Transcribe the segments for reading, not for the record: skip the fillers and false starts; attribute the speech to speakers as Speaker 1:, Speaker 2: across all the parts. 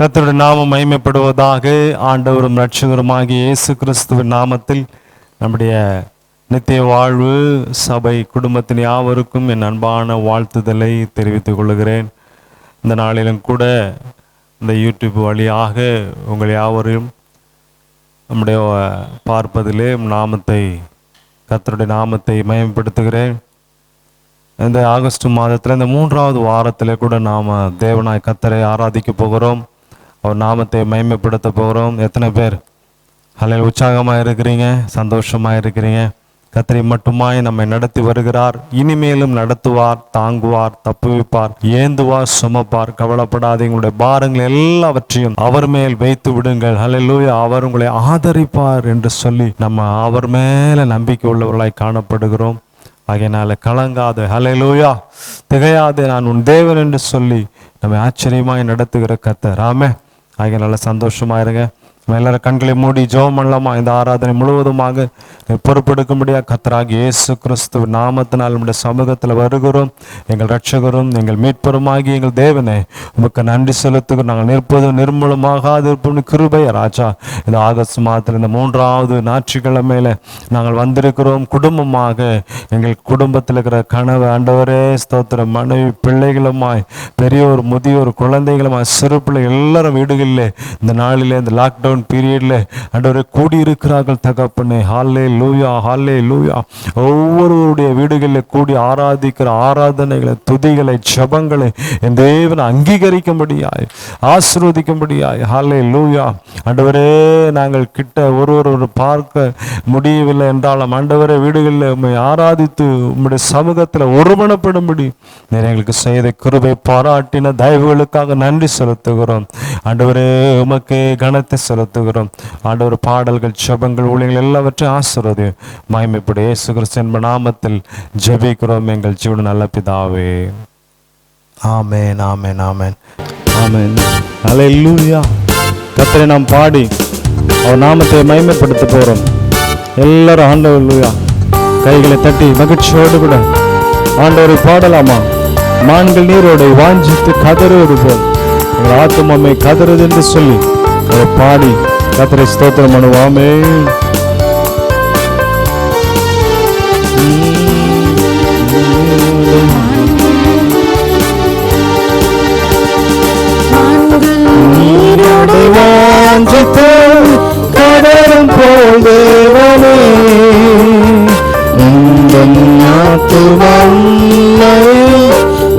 Speaker 1: கர்த்தருடைய நாமம் மகிமைப்படுவதாக. ஆண்டவரும் இரட்சகருமாகிய இயேசு கிறிஸ்துவின் நாமத்தில் நம்முடைய நித்திய வாழ்வு சபை குடும்பத்தின் யாவருக்கும் என் அன்பான வாழ்த்துதலை தெரிவித்துக் கொள்கிறேன். இந்த நாளிலும் கூட இந்த யூடியூப் வழியாக உங்கள் யாவரையும் நம்முடைய பார்ப்பதிலே கர்த்தருடைய நாமத்தை மகிமைப்படுத்துகிறேன். இந்த ஆகஸ்ட் மாதத்தில் இந்த 3வது வாரத்தில் கூட நாம் தேவனாய் கர்த்தரை ஆராதிக்க போகிறோம். அவர் நாமத்தை மகிமைப்படுத்த போகிறோம். எத்தனை பேர் அல்லேலூயா உற்சாகமாக இருக்கிறீங்க, சந்தோஷமாக இருக்கிறீங்க? கர்த்தரை மட்டுமாய் நம்மை நடத்தி வருகிறார். இனிமேலும் நடத்துவார், தாங்குவார், தப்புவிப்பார், ஏந்துவார், சுமப்பார். கவலைப்படாத எங்களுடைய பாரங்கள் எல்லாவற்றையும் அவர் மேல் வைத்து விடுங்கள். அல்லேலூயா. அவர் உங்களை ஆதரிப்பார் என்று சொல்லி நம்ம அவர் மேல நம்பிக்கை உள்ளவர்களாய் காணப்படுகிறோம். ஆகையினால கலங்காது, அல்லேலூயா, திகையாதே, நான் உன் தேவன் என்று சொல்லி நம்மை ஆச்சரியமாய் நடத்துகிற கர்த்தர். ஆமென். ஆகையினால சந்தோஷமா இருங்க. எல்லாரும் கண்களை மூடி ஜெபம் பண்ணலாமா? இந்த ஆராதனை முழுவதுமாக பொறுப்பெடுக்கும்படியாக கர்த்தராகிய இயேசு கிறிஸ்துவ நாமத்தினால் நம்முடைய சமூகத்தில் வருகிறோம். எங்கள் இரட்சகரும் எங்கள் மீட்பருமாகி எங்கள் தேவனே, உமக்கு நன்றி செலுத்துகிறோம். நாங்கள் நிற்பதும் நிர்மூலமாகாது இருப்போம் கிருபை ராஜா. இந்த ஆகஸ்ட் மாதத்தில் இந்த 3வது ஞாயிற்றுக்கிழமையில நாங்கள் வந்திருக்கிறோம். குடும்பமாக எங்கள் குடும்பத்தில் இருக்கிற கனவு ஆண்டவரே ஸ்தோத்திரம், மனைவி பிள்ளைகளுமாய், பெரியோர் முதியோர் குழந்தைகளுமாய், சிறு பிள்ளை எல்லாரும் வீடுகளில் இந்த நாளிலே இந்த லாக்டவுன் பீரியட்ல ஆண்டவரே கூடியிருக்கிறார்கள் தகப்பனே. ஹல்லேலூயா, ஹல்லேலூயா. ஒவ்வொருவருடைய வீடுகளில் கூடி ஆராதிக்கிற ஆராதனைகளை, துதிகளை, ஜெபங்களை என் தேவனை அங்கீகரிக்கும்படியாய், ஆசீர்வதிக்கும்படியாய். ஹல்லேலூயா. ஆண்டவரே, நாங்கள் கிட்ட ஒருவர் பார்க்க முடியவில்லை என்றாலும் ஆண்டவரே வீடுகளில் உம்மை ஆராதித்து உம்முடைய சமூகத்தில் ஒருமனப்படும்படி நீர் எங்களுக்கு செய்த கிருபை பாராட்டின தயவுகளுக்காக நன்றி செலுத்துகிறோம். ஆண்டவரே, உமக்கே கனத்தை செலுத்துகிறோம். ஆண்டவர் பாடல்கள், ஜெபங்கள், ஊழியங்கள் எல்லாவற்றையும் ஆசீர்வதி மகிமைப்படும் இயேசு கிறிஸ்துவின் நாமத்தில் ஜெபிக்கிறோம் எங்கள் ஜீவன் நல்ல பிதாவே. ஆமென், ஆமென், ஆமென், ஆமென். அல்லேலூயா. கர்த்தரை நாம் பாடி அவர் நாமத்தை மகிமைப்படுத்த போறோம். எல்லாரும் ஆண்டவருயா கைகளை தட்டி மகிழ்ச்சியோடு கூட ஆண்டவரை பாடலாமா? மான்கள் நீரோடு வாஞ்சித்து கதறுவது போல் எங்கள் ஆத்துமாமை கதறுது என்று சொல்லி அதை பாடி கர்த்தரை ஸ்தோத்திரம் பண்ணுவாமே. நீரோடு வாஞ்சித்து கதறும் போல் தேவனே,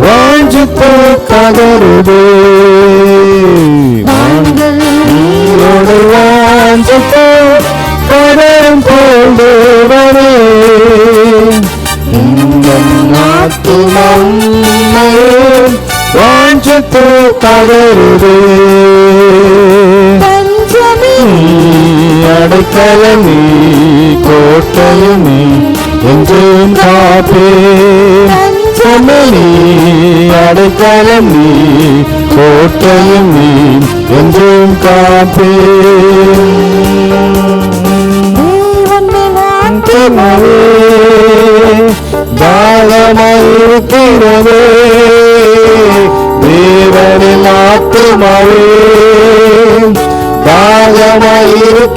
Speaker 1: வாஞ்சித்து கதறுதே. நீரோடு வாஞ்சித்து கதறும் போல் தேவனே, வாஞ்சித்து கதறுதே. அடைக்கலமே கோட்டையுமே என்றும் காப்பே. அடைக்கலமே கோட்டையுமே என்றும் காப்பே. தாகமாயிருக்கிறதே தேவனின் ஆத்துமாவே, தாகமாயிருக்கிறதே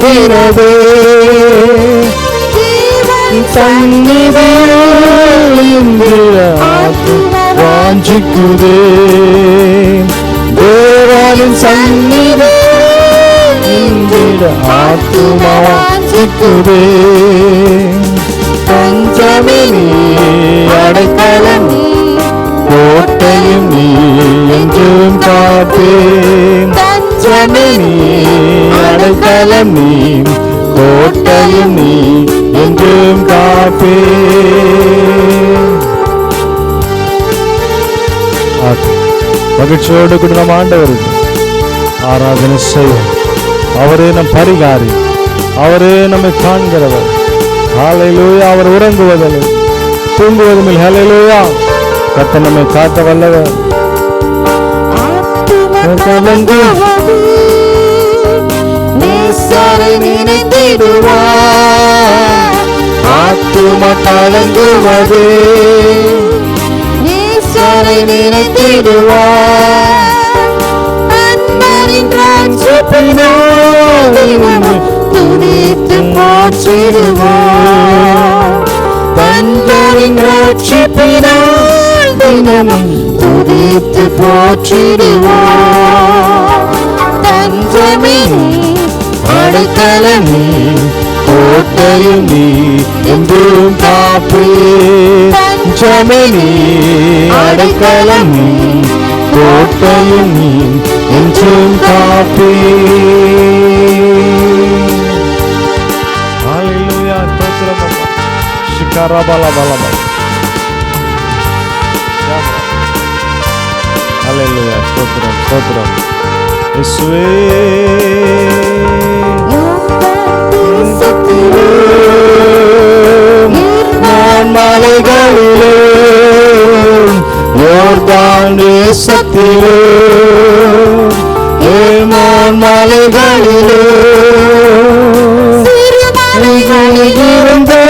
Speaker 1: வாஞ்சிக்குதே. தேவனின் சந்நிதி ஆத்துமா வாஞ்சிக்குதே. பஞ்சமே நீ, அடைக்கலம் கோட்டையும் நீ என்றும் காப்பே. பஞ்சமே நீ, அடைக்கலம் நீ கோட்டையும் நீ என்றும் காப்பே. மகிழ்ச்சியோடு கூட நம் ஆண்டவருக்கு ஆராதனை செய்வோம். அவரே நம் பரிகாரி, அவரே நம்மை காண்கிறவர். ஹல்லேலூயா. அவர் உறங்குவதில்லை, தூங்குவதும் இல்லை. ஹல்லேலூயா. கர்த்தர் நம்மை காக்க வல்லவர். ஆத்துமா கலங்குவதே நினைத்திடுவார். அன்பரின் ரட்சிப்பினால் தினமும் துதித்து போற்றிடுவோம். தஞ்சமின் ரட்சிப்பினால் தினமும் துதித்து போற்றிடுவோம். தஞ்சமின் அடைக்கலமே கோட்டையும் நீ என்றும் காப்பே. தஞ்சமினே அடைக்கலமே கோட்டையும் நீ என்றும் காப்பே. ஹல்லேலூயா. ஸ்தோத்திரம் அப்பா. ஷிகரபலபலபல. ஹல்லேலூயா. ஸ்தோத்திரம் ஸ்தோத்திரம் இயேசுவே. மலைகளிலே யோர்தான் தேசத்திலே ஏமான் மலைகளிலே சிறுமலைகளிலிருந்து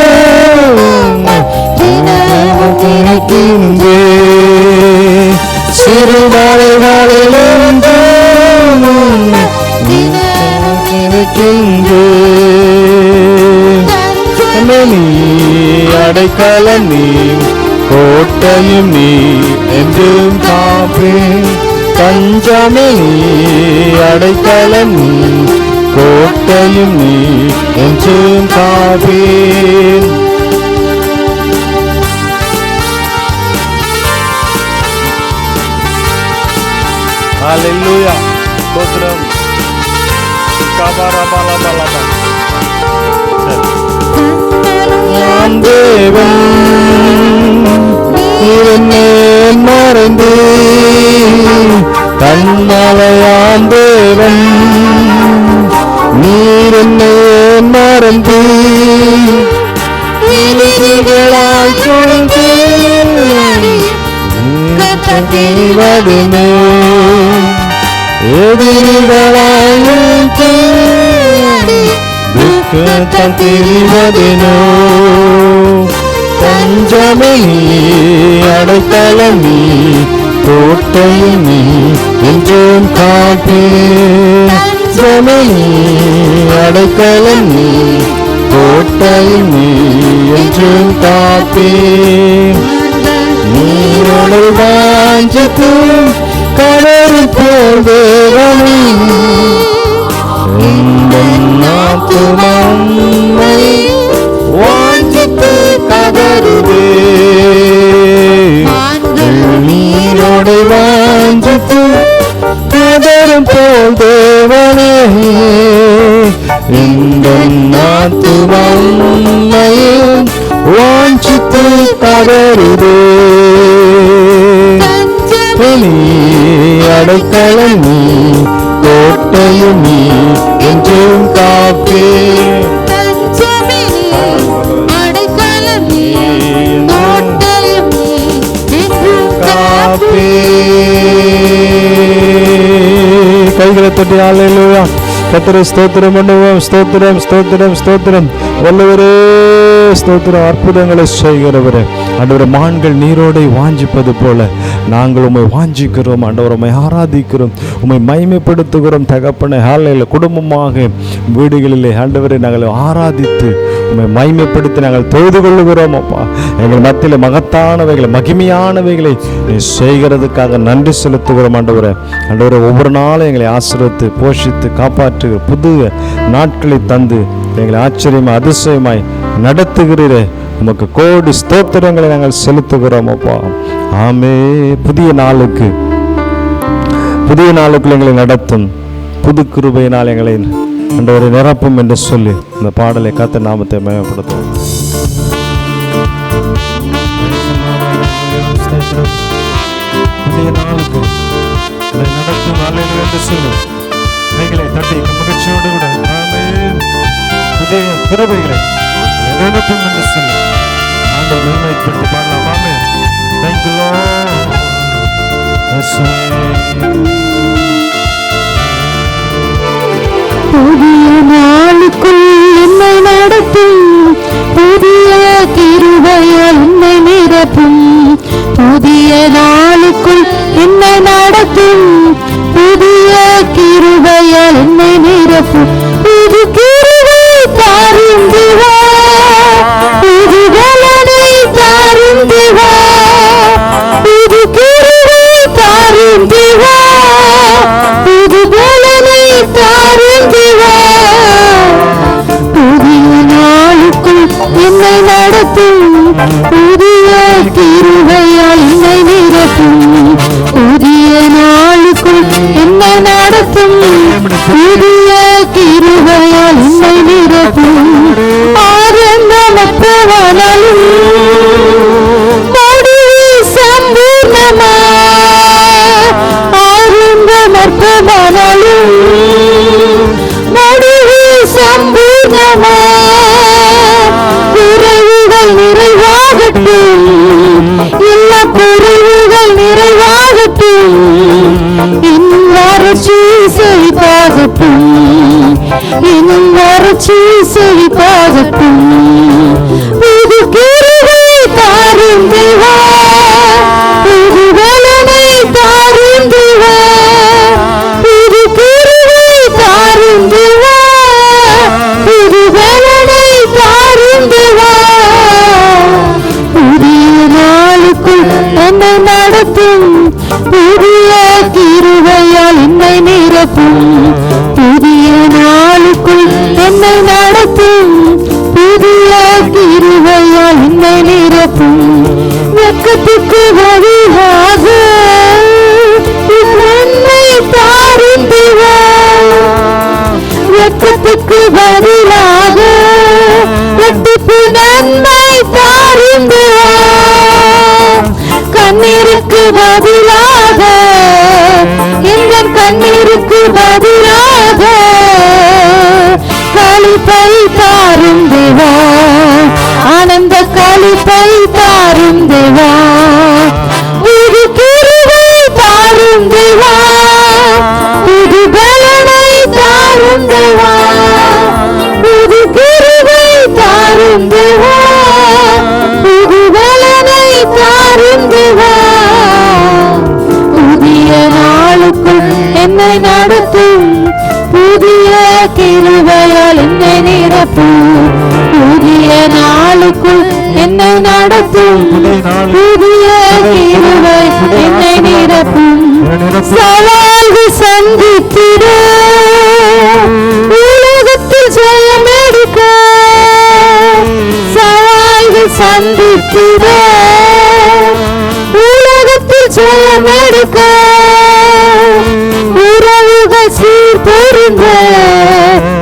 Speaker 1: தினமும் நினைக்கின்றே. சிறுமலைகளிலிருந்து தினமும் நினைக்கின்றே. நீ அடைக்கலம் நீ கோட்டையும் நீ என்றும் காப்பே. தஞ்சமே நீ அடைக்கலம் நீ கோட்டையும் நீ என்றும் காப்பே. ஹல்லேலூயா. ஸ்தோத்திரம். கபரபலபலபல. தேவன் என்னை மறந்து கண்மலையாம் தேவன் நீர் என்னை மறந்து இனிகளாய் கொண்டு தெரிவதுமே எதிரிகளாய் துக்கத்தம் தெரிவதெனோ. தஞ்சமே நீ அடைக்கலம் நீ கோட்டையும் நீ என்றும் காப்பே. தஞ்சமே நீ அடைக்கலம் நீ கோட்டையும் நீ என்றும் காப்பே. நீரோடு வாஞ்சித்து கடல் போல் தேவனே நாத்துமம்மை வாஞ்சித்து கதறுதே. நீரோடு வாஞ்சித்து கதறும் போல் தேவனே இந்த நாத்துமம்மை வாஞ்சித்து கதறுதே. அடைக்கலம் நீ கோட்டையும் நீ என்றும் காப்பே. அடைக்கலம் நீ கோட்டையும் நீ என்றும் காப்பே. கைகளை தட்டி ஹல்லேலூயா. கர்த்தரை ஸ்தோத்திரம் பண்ணுவோம். ஸ்தோத்திரம் ஸ்தோத்திரம் ஸ்தோத்திரம். வல்லவரே ஸ்தோத்திரம். அற்புதங்களை செய்கிறவரே ஆண்டவரே, மான்கள் நீரோடை வாஞ்சிப்பது போல நாங்கள் உம்மை வாஞ்சிக்கிறோம் ஆண்டவர். உம்மை ஆராதிக்கிறோம், உம்மை மகிமைப்படுத்துகிறோம் தகப்பனே. ஹல்லேலூயா. குடும்பமாக வீடுகளிலே ஆண்டவரை நாங்கள் ஆராதித்து உம்மை மகிமைப்படுத்தி நாங்கள் தொழுது கொள்ளுகிறோம் அப்பா. எங்கள் மத்தியில் மகத்தானவைகளை மகிமையானவைகளை செய்கிறதுக்காக நன்றி செலுத்துகிறோம் ஆண்டவரே. ஆண்டவரே, ஒவ்வொரு நாளும் எங்களை ஆசீர்வதித்து போஷித்து காப்பாற்று புது நாட்களை தந்து எங்களை ஆச்சரியமாய் அதிசயமாய் நடத்துகிறீரே. உமக்கு கோடி ஸ்தோத்திரங்களை நாங்கள் செலுத்துகிறோம் அப்பா. ஆமே. புதிய நாளுக்குள் எங்களை நடத்தும் புது கிருபையினால் எங்களை ஆண்டவரை நிரப்பும் என்று சொல்லி இந்த பாடலை கர்த்தர் நாமத்தை மகிமைப்படுத்துவோம். புதிய நாளுக்கு நடத்தும் நாளில் என்று சொல்லி கைகளை தட்டி மகிழ்ச்சியோடு கூட புதிய கிருபைகளை நிரப்பும் என்று சொல்லி ஆண்டவர் மகிமைப்படுத்தி பாடலாம். ஆமே. Thank you Lord.
Speaker 2: புதிய நாளுக்குள் என்னை நடத்தும் புதிய கிருபையால் என்னை நிரப்பும். புதிய நாளுக்குள் என்னை நடத்தும் புதிய கிருபையால் கிருபையால் என்னை நிரப்பும் புது கிருபை தாரும் தேவா, புது பலனை தாரும் தேவா, புது கிருபை தாரும் தேவா, புது பலனை தாரும் தேவா. புதிய நாளுக்குள் என்னை நடத்தும் புதிய கிருபையால் என்னை நிரப்பும், புதிய நாளுக்குள் என்னை நடத்தும் புதிய கிருபையால் என்னை நிரப்பும். ஆரம்பமற்றவனாலும் முடிவு சம்பூர்ணமா, ஆரம்பமற்றவனாலும் முடிவு சம்பூர்ணமா, குறைவுகள் நிறைவாகட்டும், எல்லா குறைவுகள் நிறைவாகட்டும், இன்னும் வறட்சி செழிப்பாகட்டும், இன்னும் வறட்சி செழிப்பாகட்டும். புது கிருபை தாரும் தேவா, புது பலனை தாரும் தேவா, புது கிருபை தாரும் தேவா, புது பலனை தாரும் தேவா. புதிய நாளுக்குள் என்னை நடத்தும் புதிய கிருபையால் என்னை நிரப்பும், புதிய நாளுக்குள் என்னை நடத்தும் புதிய கிருபையால் என்னை நிரப்பும். வெட்கத்துக்கு பதிலாக நன்மை தாரும் தேவா, வெட்கத்துக்கு பதிலாக வெட்டிப்பு நன்மை தாரும் தேவா, கண்ணீருக்கு பதிலாக எங்கள் கண்ணீருக்கு பதிலாக களிப்பை தாரும் தேவா, ஆனந்த களிப்பை தாரும் தேவா, புது கிருபை தாரும் தேவா, புது பலனை தாரும் தேவா, புது கிருபை தாரும் தேவா, புது பலனை தாரும் தேவா. புதிய நாளுக்குள் என்னை நடத்தும் புதிய கிருபையால் என்னை நிரப்பும், புதிய நாளுக்குள் என்னை நடத்தும் புதிய கிருபை என்னை நிரப்பும். சவால்கள் சந்தித்திட உலகத்தில் ஜெயம் எடுக்க, சவால்கள் சந்தித்திட உலகத்தில் ஜெயம் எடுக்க, உறவுகள் சீர்பொருந்த,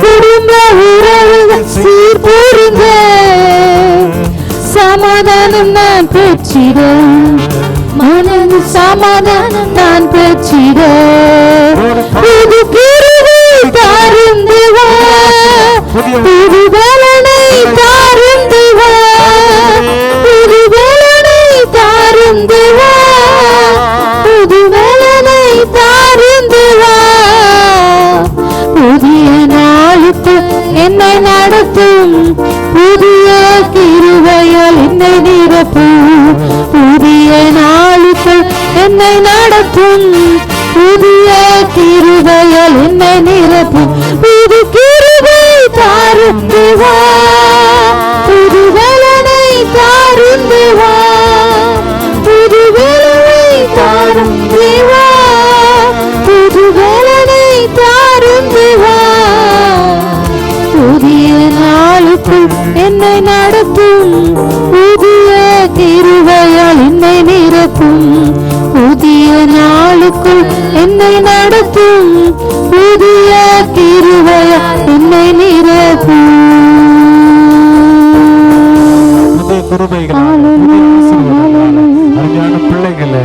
Speaker 2: குடும்ப உறவுகள் சீர்பொருந்த, சமாதானம் நான் பெற்றிட, மனது சமாதானம் நான் பெற்றிட, புது கிருபை தாரும் தேவா, புது பலனை தாரும் தேவா, புது பலனை தாரும் தேவா, புது பலனை தாரும் தேவா. புதிய நாளுக்கு என்னை நடத்தும் புதிய கிருபையால் என்னை நிரப்பும், புதிய நாளுக்கு என்னை நடத்தும் புதிய கிருபையால் என்னை நிரப்பும். புது கிருபை தாரும் தேவா, புது பலனை தாரும் தேவா, புது பலனை தாரும் தேவா, புது பலனை தாரும் தேவா. புதிய நாளுக்குள் என்னை நடத்தும் புதிய கிருபையால் என்னை நிரப்பும், புதிய நாளுக்குள் என்னை நடத்தும் புதிய கிருபையால் என்னை நிரப்பும்.
Speaker 1: அருமையான பிள்ளைகளே,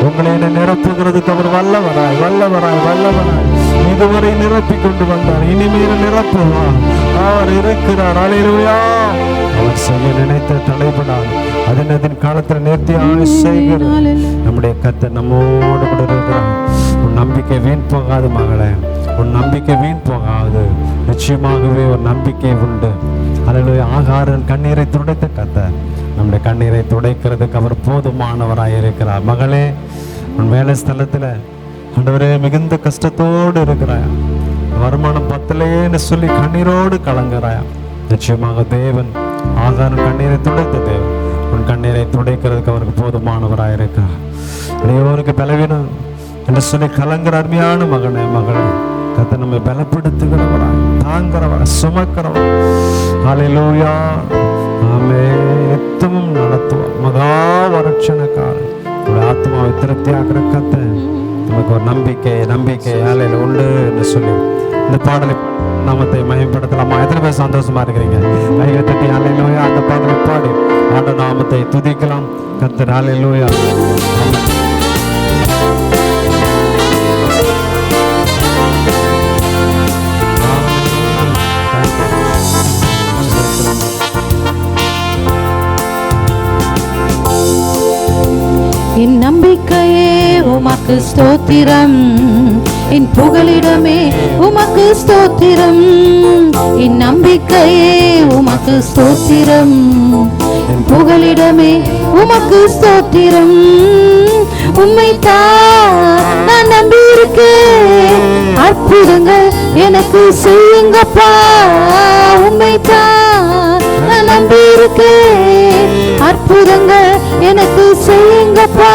Speaker 1: உங்களை என்ன நிரப்புகிறதுக்கு அவர் வல்லவராய் வல்லவராய் வல்லவராய் இதுவரை நிரப்பி கொண்டு வந்தார், இனிமேல் நிரப்புவார். அவர் இருக்கிறார். அல்லேலூயா. அவர் செய்ய நினைத்த தடைபடாது, அதன் காலத்தில் நேர்த்தியாக செய்கிறார். நம்முடைய கர்த்தர் நம்மோடு கூட இருக்கிறார். உன் நம்பிக்கை வீண் போகாது மகளே, உன் நம்பிக்கை வீண் போகாது. நிச்சயமாகவே ஒரு நம்பிக்கை உண்டு. அல்லேலூயா. ஆகாரன் கண்ணீரை துடைத்த கர்த்தர் நம்முடைய கண்ணீரை துடைக்கிறதுக்கு அவர் போதுமானவராக இருக்கிறார். மகளே, உன் வேலை ஸ்தலத்தில் ஆண்டவரே மிகுந்த கஷ்டத்தோடு இருக்கிறாய், வருமானம் பத்தலையேன்னு சொல்லி கண்ணீரோடு கலங்குறாயா, நிச்சயமாக தேவன் ஆகாரம் கண்ணீரை துடைத்த தேவன் உன் கண்ணீரை துடைக்கிறதுக்கு அவருக்கு போதுமானவராயிருக்கா. இளையோருக்கு பலவீனம் என்று சொல்லி கலங்குற அருமையான மகனே மகளே, கர்த்தர் நம்மை பலப்படுத்துகிறவராய், தாங்கிறவராய், சுமக்கிறவர். ஹல்லேலூயா. ஆமென். நித்தமும் நடத்துவார். மகா வரட்சணக்காரன். ஒரு ஆத்மாவை திருப்தியாக்குற கர்த்தர் நமக்கு ஒரு நம்பிக்கை ஆலையில் உண்டு என்று சொல்லி இந்த பாடலை நாமத்தை மயப்படுத்தலாமா? எத்தனை பேர் சந்தோஷமா இருக்கிறீங்க? கைகளை தட்டி ஹல்லேலூயா அந்த பாடலை பாடி ஆண்டவர் நாமத்தை துதிக்கலாம். கர்த்தர் ஹல்லேலூயா.
Speaker 2: என் நம்பிக்கையே உமக்கு ஸ்தோத்திரம், என் புகலிடமே உமக்கு ஸ்தோத்திரம். என் நம்பிக்கையே உமக்கு ஸ்தோத்திரம், என் புகலிடமே உமக்கு ஸ்தோத்திரம். உம்மைத்தான் நான் நம்பியிருக்கேன், அற்புதங்கள் எனக்கு செய்யுங்கப்பா. உம்மைத்தான் நான் நம்பியிருக்கேன், அற்புதங்கள் எனக்கு செய்யுங்கப்பா.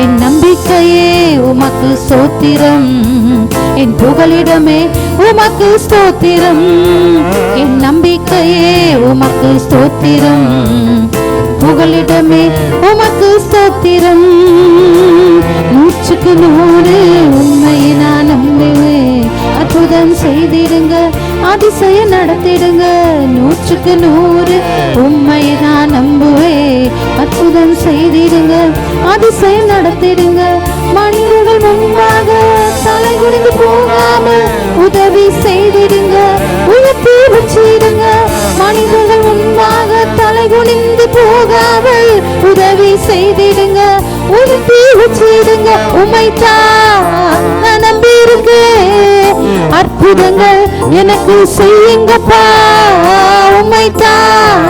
Speaker 2: என் நம்பிக்கையே உமக்கு ஸ்தோத்திரம், என் புகலிடமே உமக்கு ஸ்தோத்திரம். என் நம்பிக்கையே உமக்கு ஸ்தோத்திரம், புகலிடமே உமக்கு ஸ்தோத்திரம். 100க்கு 100 உண்மையை நான் நம்புவேன், அற்புதம் செய்திடுங்க, அதிசயம் நடத்திடுங்க. 100க்கு 100 உண்மையை நான் நம்புவேன், அற்புதம் செய்திடுங்க, அதிசயம் நடத்திடுங்க. மனிதர்கள் முன்பாக தலை குனிந்து போகாமல் உதவி செய்திடுங்க, உயர்த்தி வச்சிடுங்க. மனிதர்கள் முன்பாக தலை குனிந்து போகாமல் உதவி செய்திடுங்க, உயர்த்தி வச்சிடுங்க. உம்மைத்தான் நான் நம்பியிருக்கேன், அற்புதங்கள் எனக்கு செய்யுங்கப்பா. உம்மைத்தான்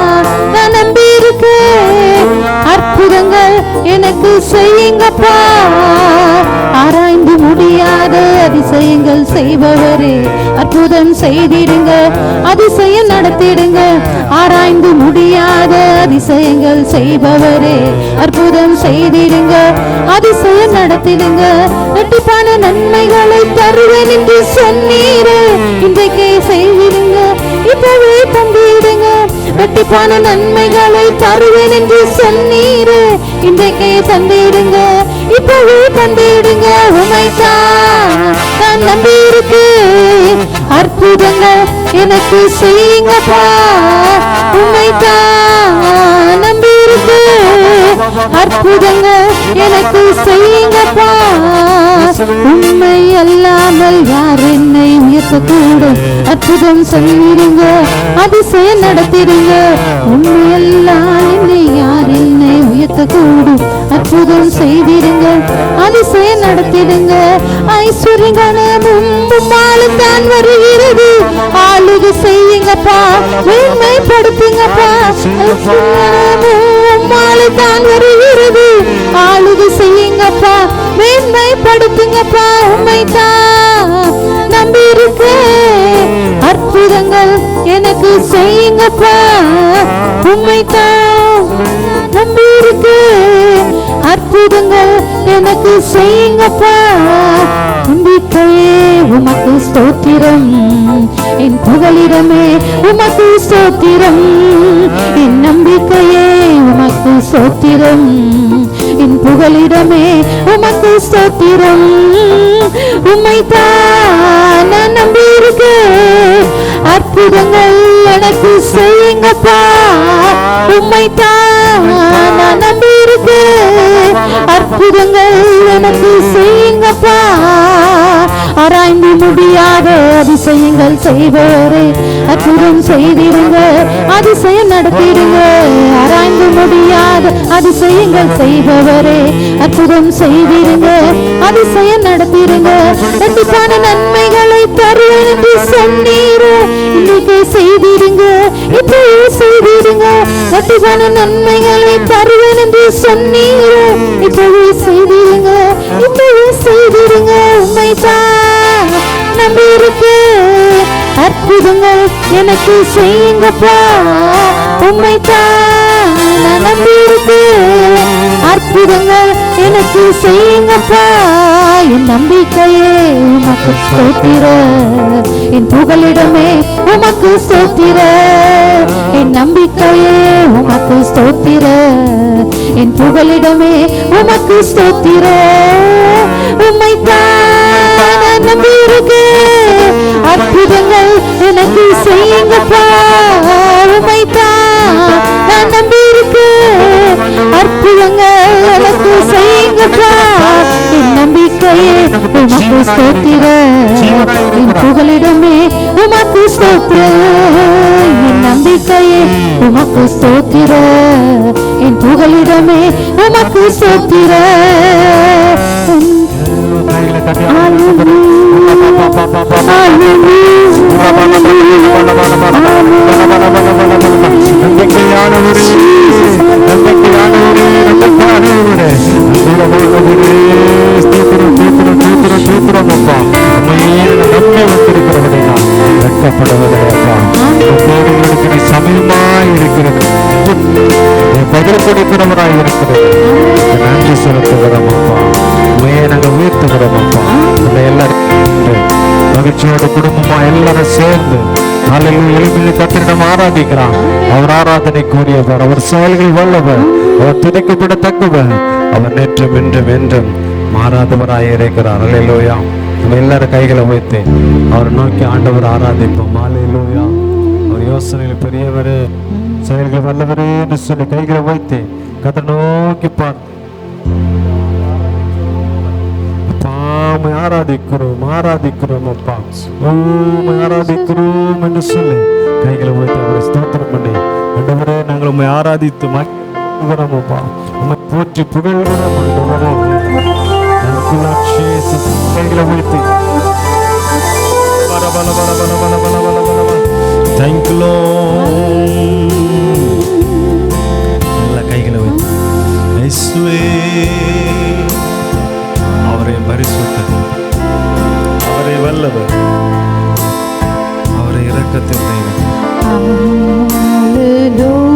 Speaker 2: நான் நம்பியிருக்கேன், அற்புதங்கள் எனக்கு செய்யுங்கப்பா. ஆராய்ந்து முடியாத அதிசயங்கள் செய்பவரே, அற்புதம் செய்திடுங்க, அதிசயம் நடத்திடுங்க. ஆராய்ந்து முடியாத அதிசயங்கள் செய்பவரே, அற்புதம் செய்திடுங்க, அதிசயம் நடத்திடுங்க. இரட்டிப்பான நன்மைகளை தருவேன் என்று சொன்னீரே, இன்றைக்கே செய்திடுங்க, இப்பவே தந்திடுங்க. இரட்டிப்பான நன்மைகளை தருவேன் என்று சொன்னீரே, இன்றைக்கே தந்திடுங்க, இப்பவே தந்திடுங்க. உம்மைத்தான் நான் நம்பியிருக்கேன், அற்புதங்கள் எனக்கு செய்யுங்கப்பா. உம்மைத்தான் நம்பியிருக்கேன், அற்புதங்கள் எனக்கு செய்யுங்கப்பா. உண்மை அல்லாமல் யார் என்னை உயர்த்தக்கூடும், அற்புதம் செய்திடுங்க, அதிசயம் நடத்திடுங்க. உண்மை அல்லாமல் என்னை யார் என்னை உயர்த்தக்கூடும், அற்புதம் செய்திடுங்க, அதிசயம் நடத்திடுங்க. ஐஸ்வர்யங்கனமும் உம்மாலும் தான் வருகிறது, ஆளுகை செய்யுங்கப்பா, மேன்மைப்படுத்துங்கப்பா. ஐஸ்வர்யங்கனமும் உம்மாலும் தான் வருகிறது, ஆளுகை செய்யுங்கப்பா, மேன்மைப்படுத்துங்கப்பா. உம்மைத்தான் நம்பியிருக்கேன், அற்புதங்கள் எனக்கு செய்யுங்கப்பா. உம்மைத்தான் நம்பியிருக்கேன், அற்புதங்கள் எனக்கு செய்யுங்கப்பா. நம்பிக்கையே உமக்கு ஸ்தோத்திரம், என் புகலிடமே உமக்கு ஸ்தோத்திரம். என் நம்பிக்கையே உமக்கு ஸ்தோத்திரம், என் புகலிடமே உமக்கு ஸ்தோத்திரம். உம்மைத்தான் நான் நம்பியிருக்கேன், அற்புதங்கள் எனக்கு செய்யுங்கப்பா. உம்மைத்தான் நான் நம்பியிருக்கேன், அற்புதங்கள் எனக்கு செய்யுங்கப்பா. ஆராய்ந்து முடியாத அதிசயங்கள் செய்வோரே, அற்புதம் செய்திடுங்க, அதிசயம் நடத்திடுங்க. ஆராய்ந்து முடியாத அதிசயங்கள் செய்பவரே, அற்புதம் செய்திடுங்க, அதிசயம் நடத்திடுங்க. இரட்டிப்பான நன்மைகளை தருவேன் என்று சொன்னீரே, இன்னைக்கு செய்திடுங்க, இப்பவே செய்திடுங்க. இரட்டிப்பான நன்மைகளை தருவேன் என்று சொன்னீரே, இப்பவே செய்திடுங்க, இப்பவே செய்திடுங்க. உம்மைத்தான் நம்பியிருக்கேன், அற்புதங்கள் எனக்கு செய்யுங்கப்பா. உம்மைத்தான் நான் நம்பியிருக்கேன். அற்புதங்கள் எனக்கு செய்யுங்கப்பா. என் நம்பிக்கையே உமக்கு ஸ்தோத்திர, என் புகலிடமே உமக்கு ஸ்தோத்திர. என் நம்பிக்கையே உமக்கு ஸ்தோத்திர, என் புகலிடமே உமக்கு ஸ்தோத்திர. உம்மைத்தான் நான் நம்பியிருக்கேன். அற்புதங்கள் எனக்கு செய்யுங்கப்பா. உம்மைத்தான் நான் நம்பியிருக்கேன். அற்புதங்கள் எனக்கு செய்யுங்கப்பா. என் நம்பிக்கையே உமக்கு ஸ்தோத்திர, என் புகலிடமே உமக்கு ஸ்தோத்திர. என் நம்பிக்கையே உமக்கு ஸ்தோத்திர, என் புகலிடமே உமக்கு ஸ்தோத்திர.
Speaker 1: சமயமாய் இருக்கிறது, பதில் கொடுக்கிறவராய் இருக்கிறது. நன்றி செலுத்துகிறோம் அப்பா. நாங்கள் உயர்த்துகிறோம் அப்பா. எல்லாரும் மகிழ்ச்சியோட குடும்பமா எல்லாரும் சேர்ந்து எழுப்பில் கத்திரிடம் ஆராதிக்கிறான். அவர் ஆராதனைக்குரியவர், அவர் செயல்கள் வல்லவர், அவர் துதிக்கப்படத்தக்கவர், அவர் நேற்றும் இன்றும் என்றும் மாறாதவராய் இருக்கிறார். அல்லேலூயா. நம்ம எல்லாரும் கைகளை வைத்து அவரை நோக்கி ஆண்டவர் ஆராதிப்போம். அல்லேலூயா. அவர் யோசனையில் பெரியவர், செயல்கள் வல்லவரே என்று சொல்லி கைகளை வைத்து கர்த்தரை நோக்கி பார்த்து ஆராதிக்கிறோம், ஆராதிக்கிறோம் அப்பா, ஆராதிக்கிறோம் என்று சொல்லி கைகளை வைத்து அவரை ஸ்தோத்திரம் பண்ணி, ஆண்டவரே நாங்கள் உம்மை ஆராதித்து மகிழ்கிறோம் அப்பா, உம்மை போற்றி புகழ்கிறோம் ஆண்டவரே. கைகளை வைத்து Thank you Lord. எல்லா கைகளை வைத்து இயேசுவே அவரே பரிசுத்தர், அவரே வல்லவர், அவரே இரக்கத்தின் தெய்வம்.
Speaker 2: Hallelujah.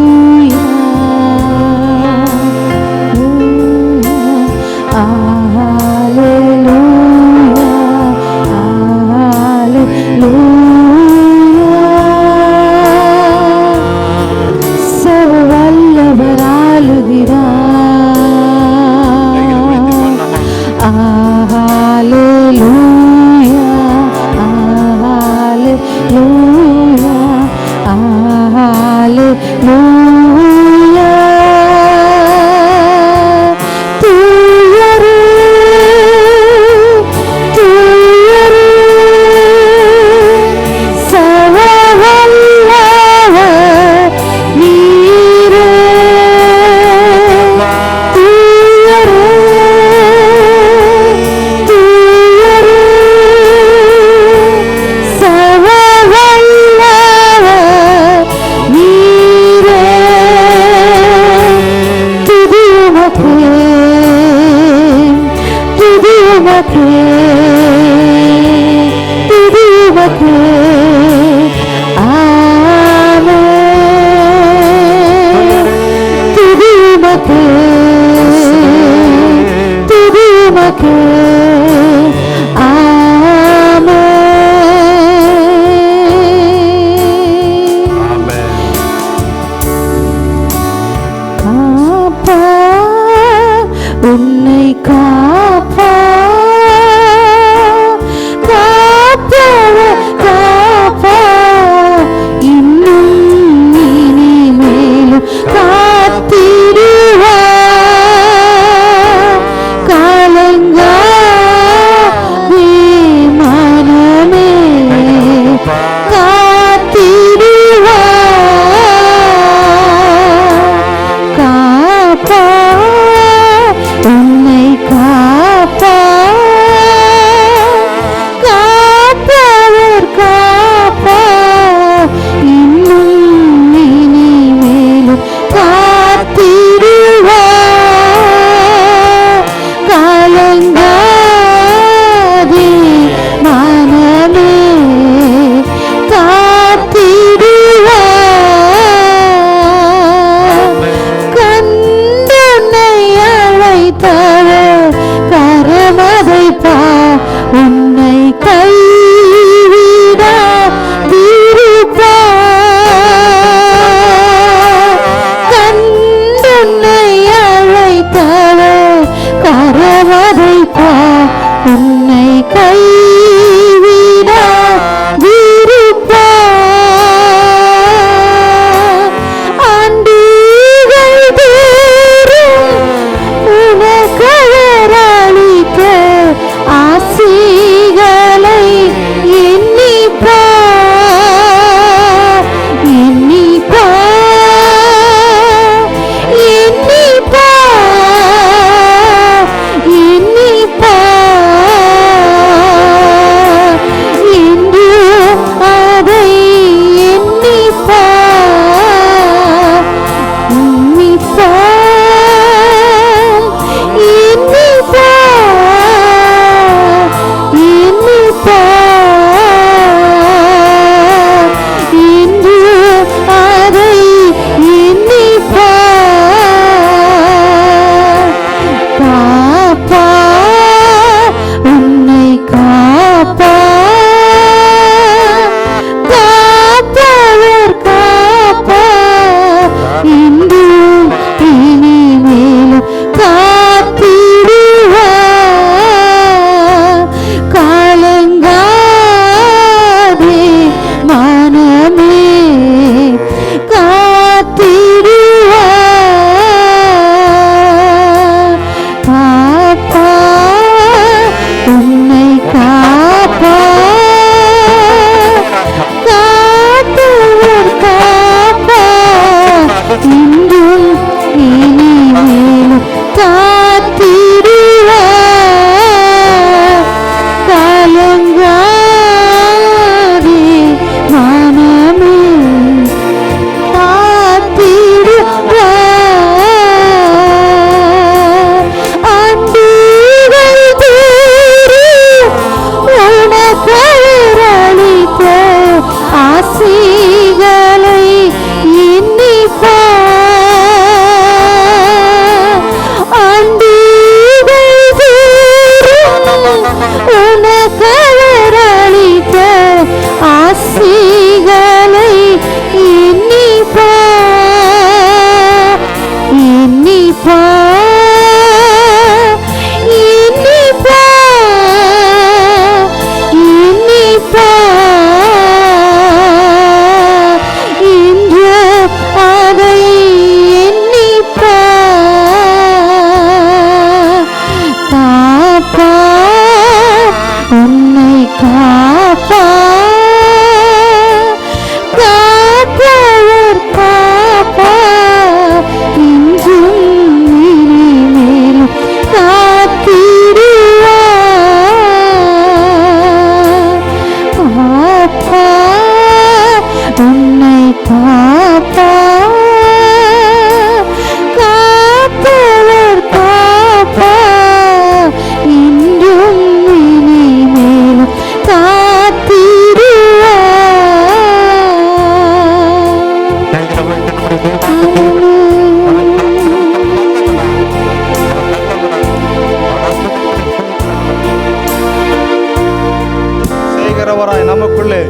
Speaker 1: நடத்துகிறவராய் நமக்குள்ளே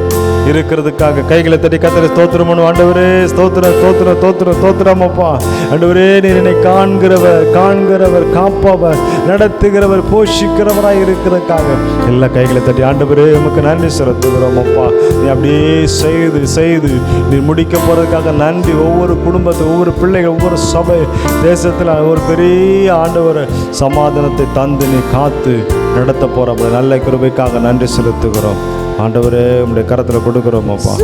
Speaker 1: இருக்கிறதுக்காக கைகளை தட்டி கர்த்தரை ஸ்தோத்திரம் பண்ணுவோம். ஆண்டவரே ஸ்தோத்திரம் ஸ்தோத்திரம் ஸ்தோத்திரம் ஸ்தோத்திரம் அப்பா. ஆண்டவரே நீர் என்னை காண்கிறவர் காப்பவர் நடத்துகிறவர் போஷிக்கிறவராய் இருக்கிறதுக்காக எல்லா கைகளை தட்டி ஆண்டவரே உமக்கு நன்றி செலுத்துகிறோம் அப்பா. நீ அப்படியே செய்து நீ முடிக்க போறதுக்காக நன்றி. ஒவ்வொரு குடும்பத்தை, ஒவ்வொரு பிள்ளைகள், ஒவ்வொரு சபை தேசத்தில் ஒரு பெரிய ஆண்டவர் சமாதானத்தை தந்து நீ காத்து நடத்த போற நல்ல கிருபைக்காக நன்றி செலுத்துகிறோம். ஆண்டவரே உம்முடைய கரத்துல கொடுக்கிறோம் அப்பா.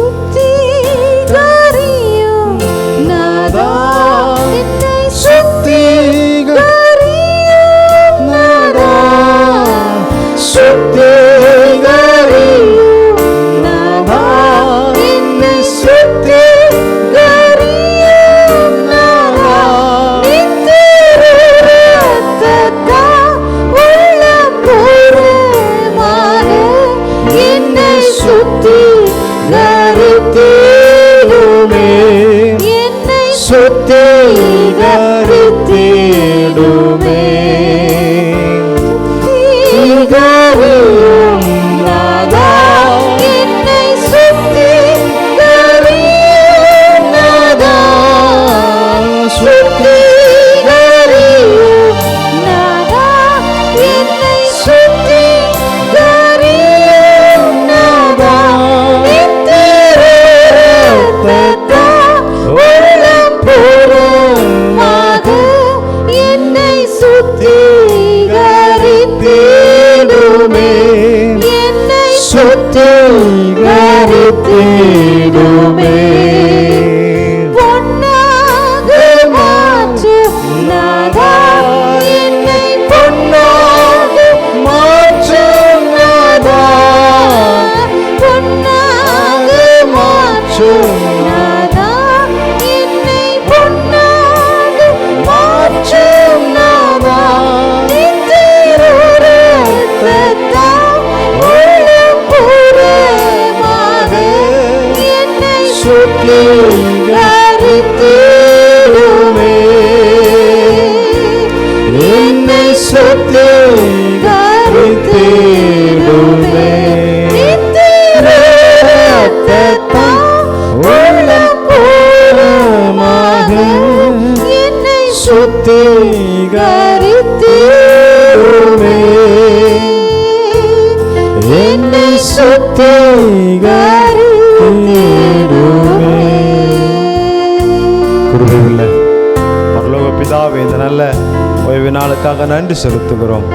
Speaker 1: இந்த நல்ல ஓய்வு நாளுக்காக நன்றி செலுத்துகிறோம்.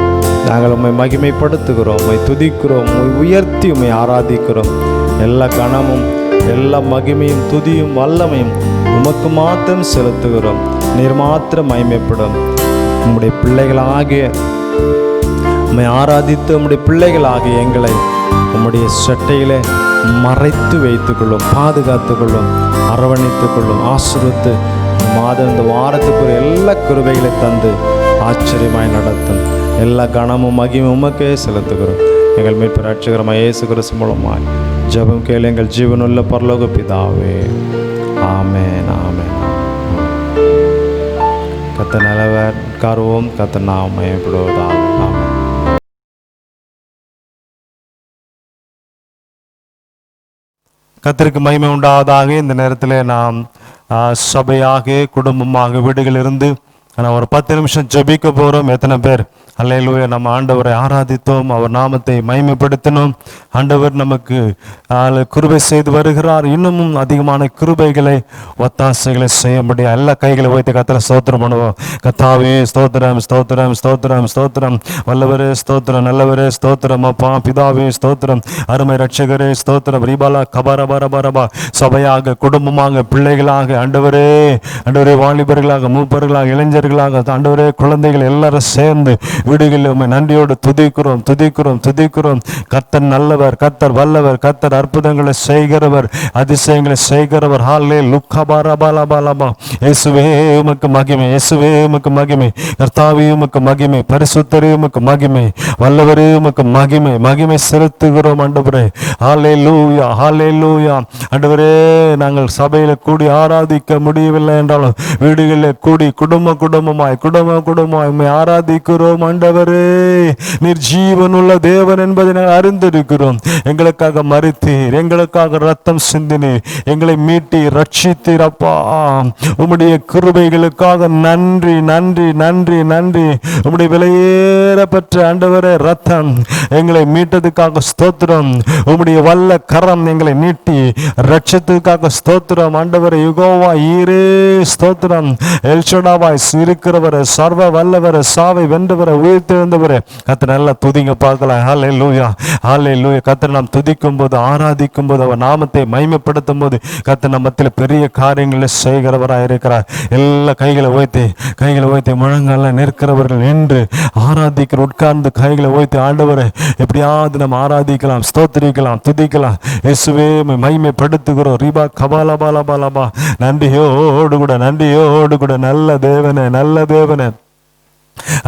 Speaker 1: நாங்கள் உம்மை மகிமைப்படுத்துகிறோம், உம்மை துதிக்கிறோம், உம்மை உயர்த்தி உம்மை ஆராதிக்கிறோம். எல்லா கணமும் எல்லா மகிமையும் துதியும் வல்லமையும் உமக்கு மாத்திரம் செலுத்துகிறோம். நீர் மாத்திரம் மகிமைப்படும். உம்முடைய பிள்ளைகளாகிய உம்மை ஆராதித்து உம்முடைய பிள்ளைகளாகிய எங்களை உம்முடைய சட்டையிலே மறைத்து வைத்துக்கொள்ளும், பாதுகாத்துக்கொள்ளும், அரவணைத்துக்கொள்ளும், ஆசீர்வதித்து மாதம் இந்த வாரத்துக்குரிய எல்லா கிருபைகளை தந்து ஆச்சரியமாய் நடத்தும். எல்லா கணமும் மகிமையும் உமக்கே செலுத்துகிறோம். எங்கள் மீட்பு ரட்சகரமாய் இயேசு கிறிஸ்து மூலமாய் ஜெபம் கேளு எங்கள் ஜீவனுள்ள பரலோக பிதாவே. ஆமென் ஆமென். கர்த்தர் நல்லவர், காருவோம், கர்த்தர் நாமம் மகிமைப்படுவதாக. ஆமென். கர்த்தருக்கு மகிமை உண்டாவதாக. இந்த நேரத்தில் நாம் சபையாக குடும்பமாக வீடுகளிலிருந்து ஆனால் ஒரு 10 நிமிஷம் ஜெபிக்க போகிறோம். எத்தனை பேர் அல்லேலூயா நம்ம ஆண்டவரை ஆராதித்தோம், அவர் நாமத்தை மகிமைப்படுத்தினோம். ஆண்டவர் நமக்கு கிருபை செய்து வருகிறார். இன்னமும் அதிகமான கிருபைகளை ஒத்தாசைகளை செய்ய முடியும். எல்லா கைகளை வைத்து கர்த்தரை ஸ்தோத்திரம் பண்ணுவோம். கர்த்தாவே ஸ்தோத்திரம் ஸ்தோத்திரம் ஸ்தோத்திரம் ஸ்தோத்திரம், வல்லவரே ஸ்தோத்திரம், நல்லவரே ஸ்தோத்திரம், அப்பா பிதாவே ஸ்தோத்திரம், அருமை ரட்சகரே ஸ்தோத்திரம். ரீபாலா கபரபரபரபா. சபையாக குடும்பமாக பிள்ளைகளாக ஆண்டவரே வாலிபர்களாக மூப்பர்களாக இளைஞர்களாக ஆண்டவரே குழந்தைகள் எல்லாரும் சேர்ந்து வீடுகளில் உம்மை நன்றியோடு துதிக்கிறோம் துதிக்கிறோம் துதிக்கிறோம். கர்த்தர் நல்லவர், கர்த்தர் வல்லவர், கர்த்தர் அற்புதங்களை செய்கிறவர், அதிசயங்களை செய்கிறவர். ஹாலே லுக்கபாரபாலபாலபா. இயேசுவே உமக்கு மகிமை, இயேசுவே உமக்கு மகிமை, கர்த்தாவே உமக்கு மகிமை, பரிசுத்தரே உமக்கு மகிமை, வல்லவரே உமக்கு மகிமை, மகிமை செலுத்துகிறோம் ஆண்டவரே. ஹல்லேலூயா ஹல்லேலூயா. ஆண்டவரே நாங்கள் சபையில கூடி ஆராதிக்க முடியவில்லை என்றாலும் வீடுகளில் கூடி குடும்பமாய் உம்மை ஆராதிக்கிறோம் ஆண்டவரே, நீர் ஜீவனுள்ள தேவன் என்பதை நாங்கள் அறிந்திருக்கிறோம். எங்களுக்காக மரித்தீர், எங்களுக்காக ரத்தம் சிந்தினீர், எங்களை மீட்டி ரட்சித்தீர் அப்பா. உம்முடைய கிருபைகளுக்காக நன்றி நன்றி நன்றி நன்றி. உம்முடைய விலையேறப்பெற்ற ஆண்டவரே ரத்தம் எங்களை மீட்டதுக்காக ஸ்தோத்திரம். உம்முடைய வல்ல கரம் எங்களை நீட்டி ரட்சத்துக்காக ஸ்தோத்திரம். ஆண்டவரே யெகோவா ஈரே ஸ்தோத்திரம். எல்ஷடாவாய் இருக்கிறவரே, சர்வ வல்லவரே, சாவை வென்றவரே, உயிர்த்தெழுந்தவரே. கர்த்தர் நல்லா துதிங்க பார்க்கலாம். ஹல்லேலூயா ஹல்லேலூயா. கர்த்தர் நாம் துதிக்கும் போது, ஆராதிக்கும் போது, அவர் நாமத்தை மகிமைப்படுத்தும் போது கர்த்தர் நம்மத்தில் பெரிய காரியங்களை செய்கிறவராக இருக்கிறார். எல்லா கைகளை உயர்த்தி முழங்கால நிற்கிறவர்கள் என்று ஆராதிக்கிற உட்கார்ந்து கைகளை உயர்த்தி ஆண்டவரை எப்படியாவது நம்ம ஆராதிக்கலாம், ஸ்தோத்திரிக்கலாம், துதிக்கலாம். இயேசுவே மகிமைப்படுத்துகிறோம். ரிபா கபாலா பாலா பாலாபா. நன்றியோடு கூட நல்ல தேவனே, நல்ல தேவனே.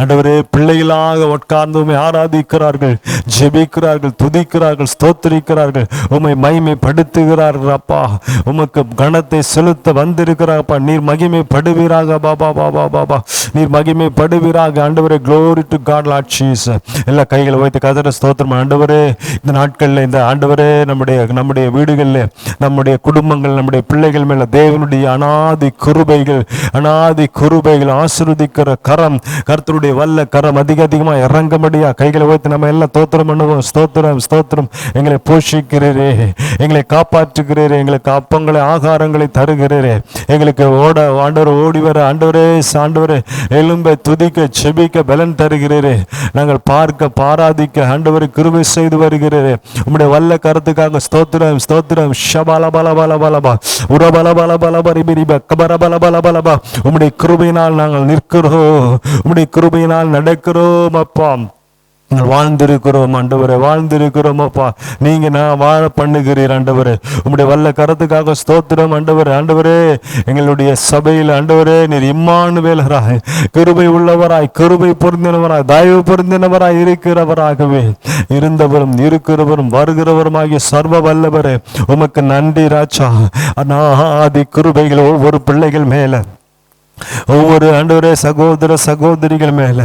Speaker 1: ஆண்டவரே, பிள்ளைகளாக உட்கார்ந்து ஆராதிக்கிறார்கள், ஜெபிக்கிறார்கள், துதிக்கிறார்கள், ஸ்தோத்திரிக்கிறார்கள், உம்மை மகிமைப்படுத்துகிறார்கள் அப்பா. உமக்கு கணத்தை செலுத்த வந்திருக்கிறாப்பா. நீர் மகிமைப்படுவீராக பாபா பாபா பாபா. நீர் மகிமைப்படுவீராக ஆண்டவரே. Glory to God Lord Jesus. எல்லா கைகளை வைத்து கதற ஸ்தோத்திரம். ஆண்டவரே, இந்த நாட்களில் இந்த ஆண்டவரே நம்முடைய வீடுகளில், நம்முடைய குடும்பங்கள், நம்முடைய பிள்ளைகள் மேல தேவனுடைய அனாதி குருபைகள் ஆசீர்வதிக்கிற கரம், கர்த்தருடைய வல்ல கரம் அதிகமா இறங்கும்படியா கைகளை வைத்து நம்ம எல்லாம் தோத்திரம் பண்ணுவோம். ஸ்தோத்திரம். எங்களை போஷிக்கிறீரே, எங்களை காப்பாற்றுகிறீரே, எங்களுக்கு அப்பங்களை ஆகாரங்களை தருகிறீரே, எங்களுக்கு ஓடி வர ஆண்டவரே எலும்பை துதிக்க செபிக்க பலன் தருகிறீரே. நாங்கள் பார்க்க பாராதிக்க ஆண்டவரை கிருபை செய்து வருகிறீரே. உம்முடைய வல்ல கருத்துக்காக ஸ்தோத்திரம். ஷபாலபலபலபலபா உரபலபலபலபரிபிரிப கபரபலபலபலபா. உம்முடைய கிருபையினால் நாங்கள் நிற்கிறோம், உம்முடைய கிருபையினால் நடக்கிறோம் அப்பா. நாங்கள் வாழ்ந்திருக்கிறோம் அப்பா. நீங்க நான் வாழ பண்ணுகிறீர் ஆண்டவரே. உம்முடைய வல்ல கரத்துக்காக ஸ்தோத்திரம் ஆண்டவரே. எங்களுடைய சபையில் ஆண்டவரே, நீர் இம்மானுவேலராய், கிருபை உள்ளவராய், கிருபை பொருந்தினவராய், தயவு பொருந்தினவராய் இருக்கிறவராகவே இருந்தவரும் இருக்கிறவரும் வருகிறவருமாகிய சர்வ வல்லவரே, உமக்கு நன்றி ராஜா. அநாதி கிருபைகள் ஒவ்வொரு பிள்ளைகள் மேல, ஒவ்வொரு ஆண்டவரே சகோதரிகள் மேல,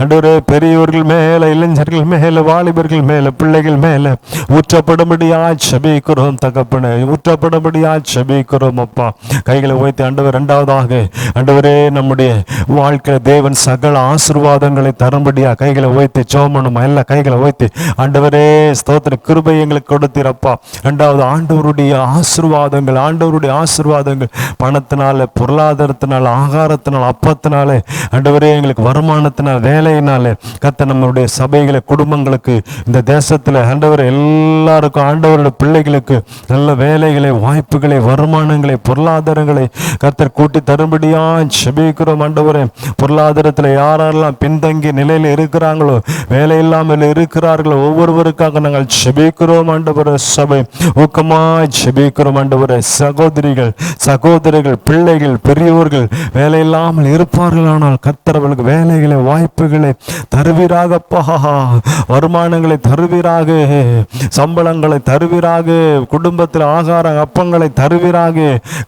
Speaker 1: ஆண்டவரே பெரியவர்கள் மேல, இளைஞர்கள் மேல, வாலிபர்கள் மேல, பிள்ளைகள் மேல ஊற்றப்படும்படியாய் செபிக்கிறோம் தகப்பனே. ஊற்றப்படும்படியாய் செபிக்கிறோம் அப்பா. கைகளை உயர்த்தி ஆண்டவர், இரண்டாவதாக ஆண்டவரே, நம்முடைய வாழ்க்கை தேவன் சகல ஆசீர்வாதங்களை தரும்படியா கைகளை உயர்த்தி ஜெபம். எல்லா கைகளை உயர்த்தி ஆண்டவரே ஸ்தோத்திர கிருபை எங்களுக்கு கொடுத்தீரப்பா. இரண்டாவது ஆண்டவருடைய ஆசீர்வாதங்கள் பணத்தினால, பொருளாதாரத்தினால, ஆகாரத்தினால், அப்பத்தினாலே, ஆண்டவரே எங்களுக்கு வருமானத்தினால், வேலையினாலே கர்த்தர் நம்மளுடைய சபைகளை, குடும்பங்களுக்கு, இந்த தேசத்தில் ஆண்டவரே எல்லாருக்கும், ஆண்டவருடைய பிள்ளைகளுக்கு நல்ல வேலைகளை, வாய்ப்புகளை, வருமானங்களை, பொருளாதாரங்களை கர்த்தர் கூட்டி தரும்படியா செபிக்கிறோம் ஆண்டவரே. பொருளாதாரத்தில் யாரெல்லாம் பின்தங்கிய நிலையில் இருக்கிறாங்களோ, வேலை இல்லாமல் இருக்கிறார்களோ, ஒவ்வொருவருக்காக நாங்கள் செபிக்கிறோம் ஆண்டவரே. சபை ஊக்கமாய் செபிக்கிறோம் ஆண்டவரே. சகோதரிகள், பிள்ளைகள், பெரியவர்கள் வேலை இல்லாமல் இருப்பார்கள், ஆனால் கர்த்தர் அவர்களுக்கு வேலைகளை, வாய்ப்புகளை தருவீராகப்பா. வருமானங்களை தருவீராக, சம்பளங்களை தருவீராக, குடும்பத்தில் ஆகார அப்பங்களை தருவீராக.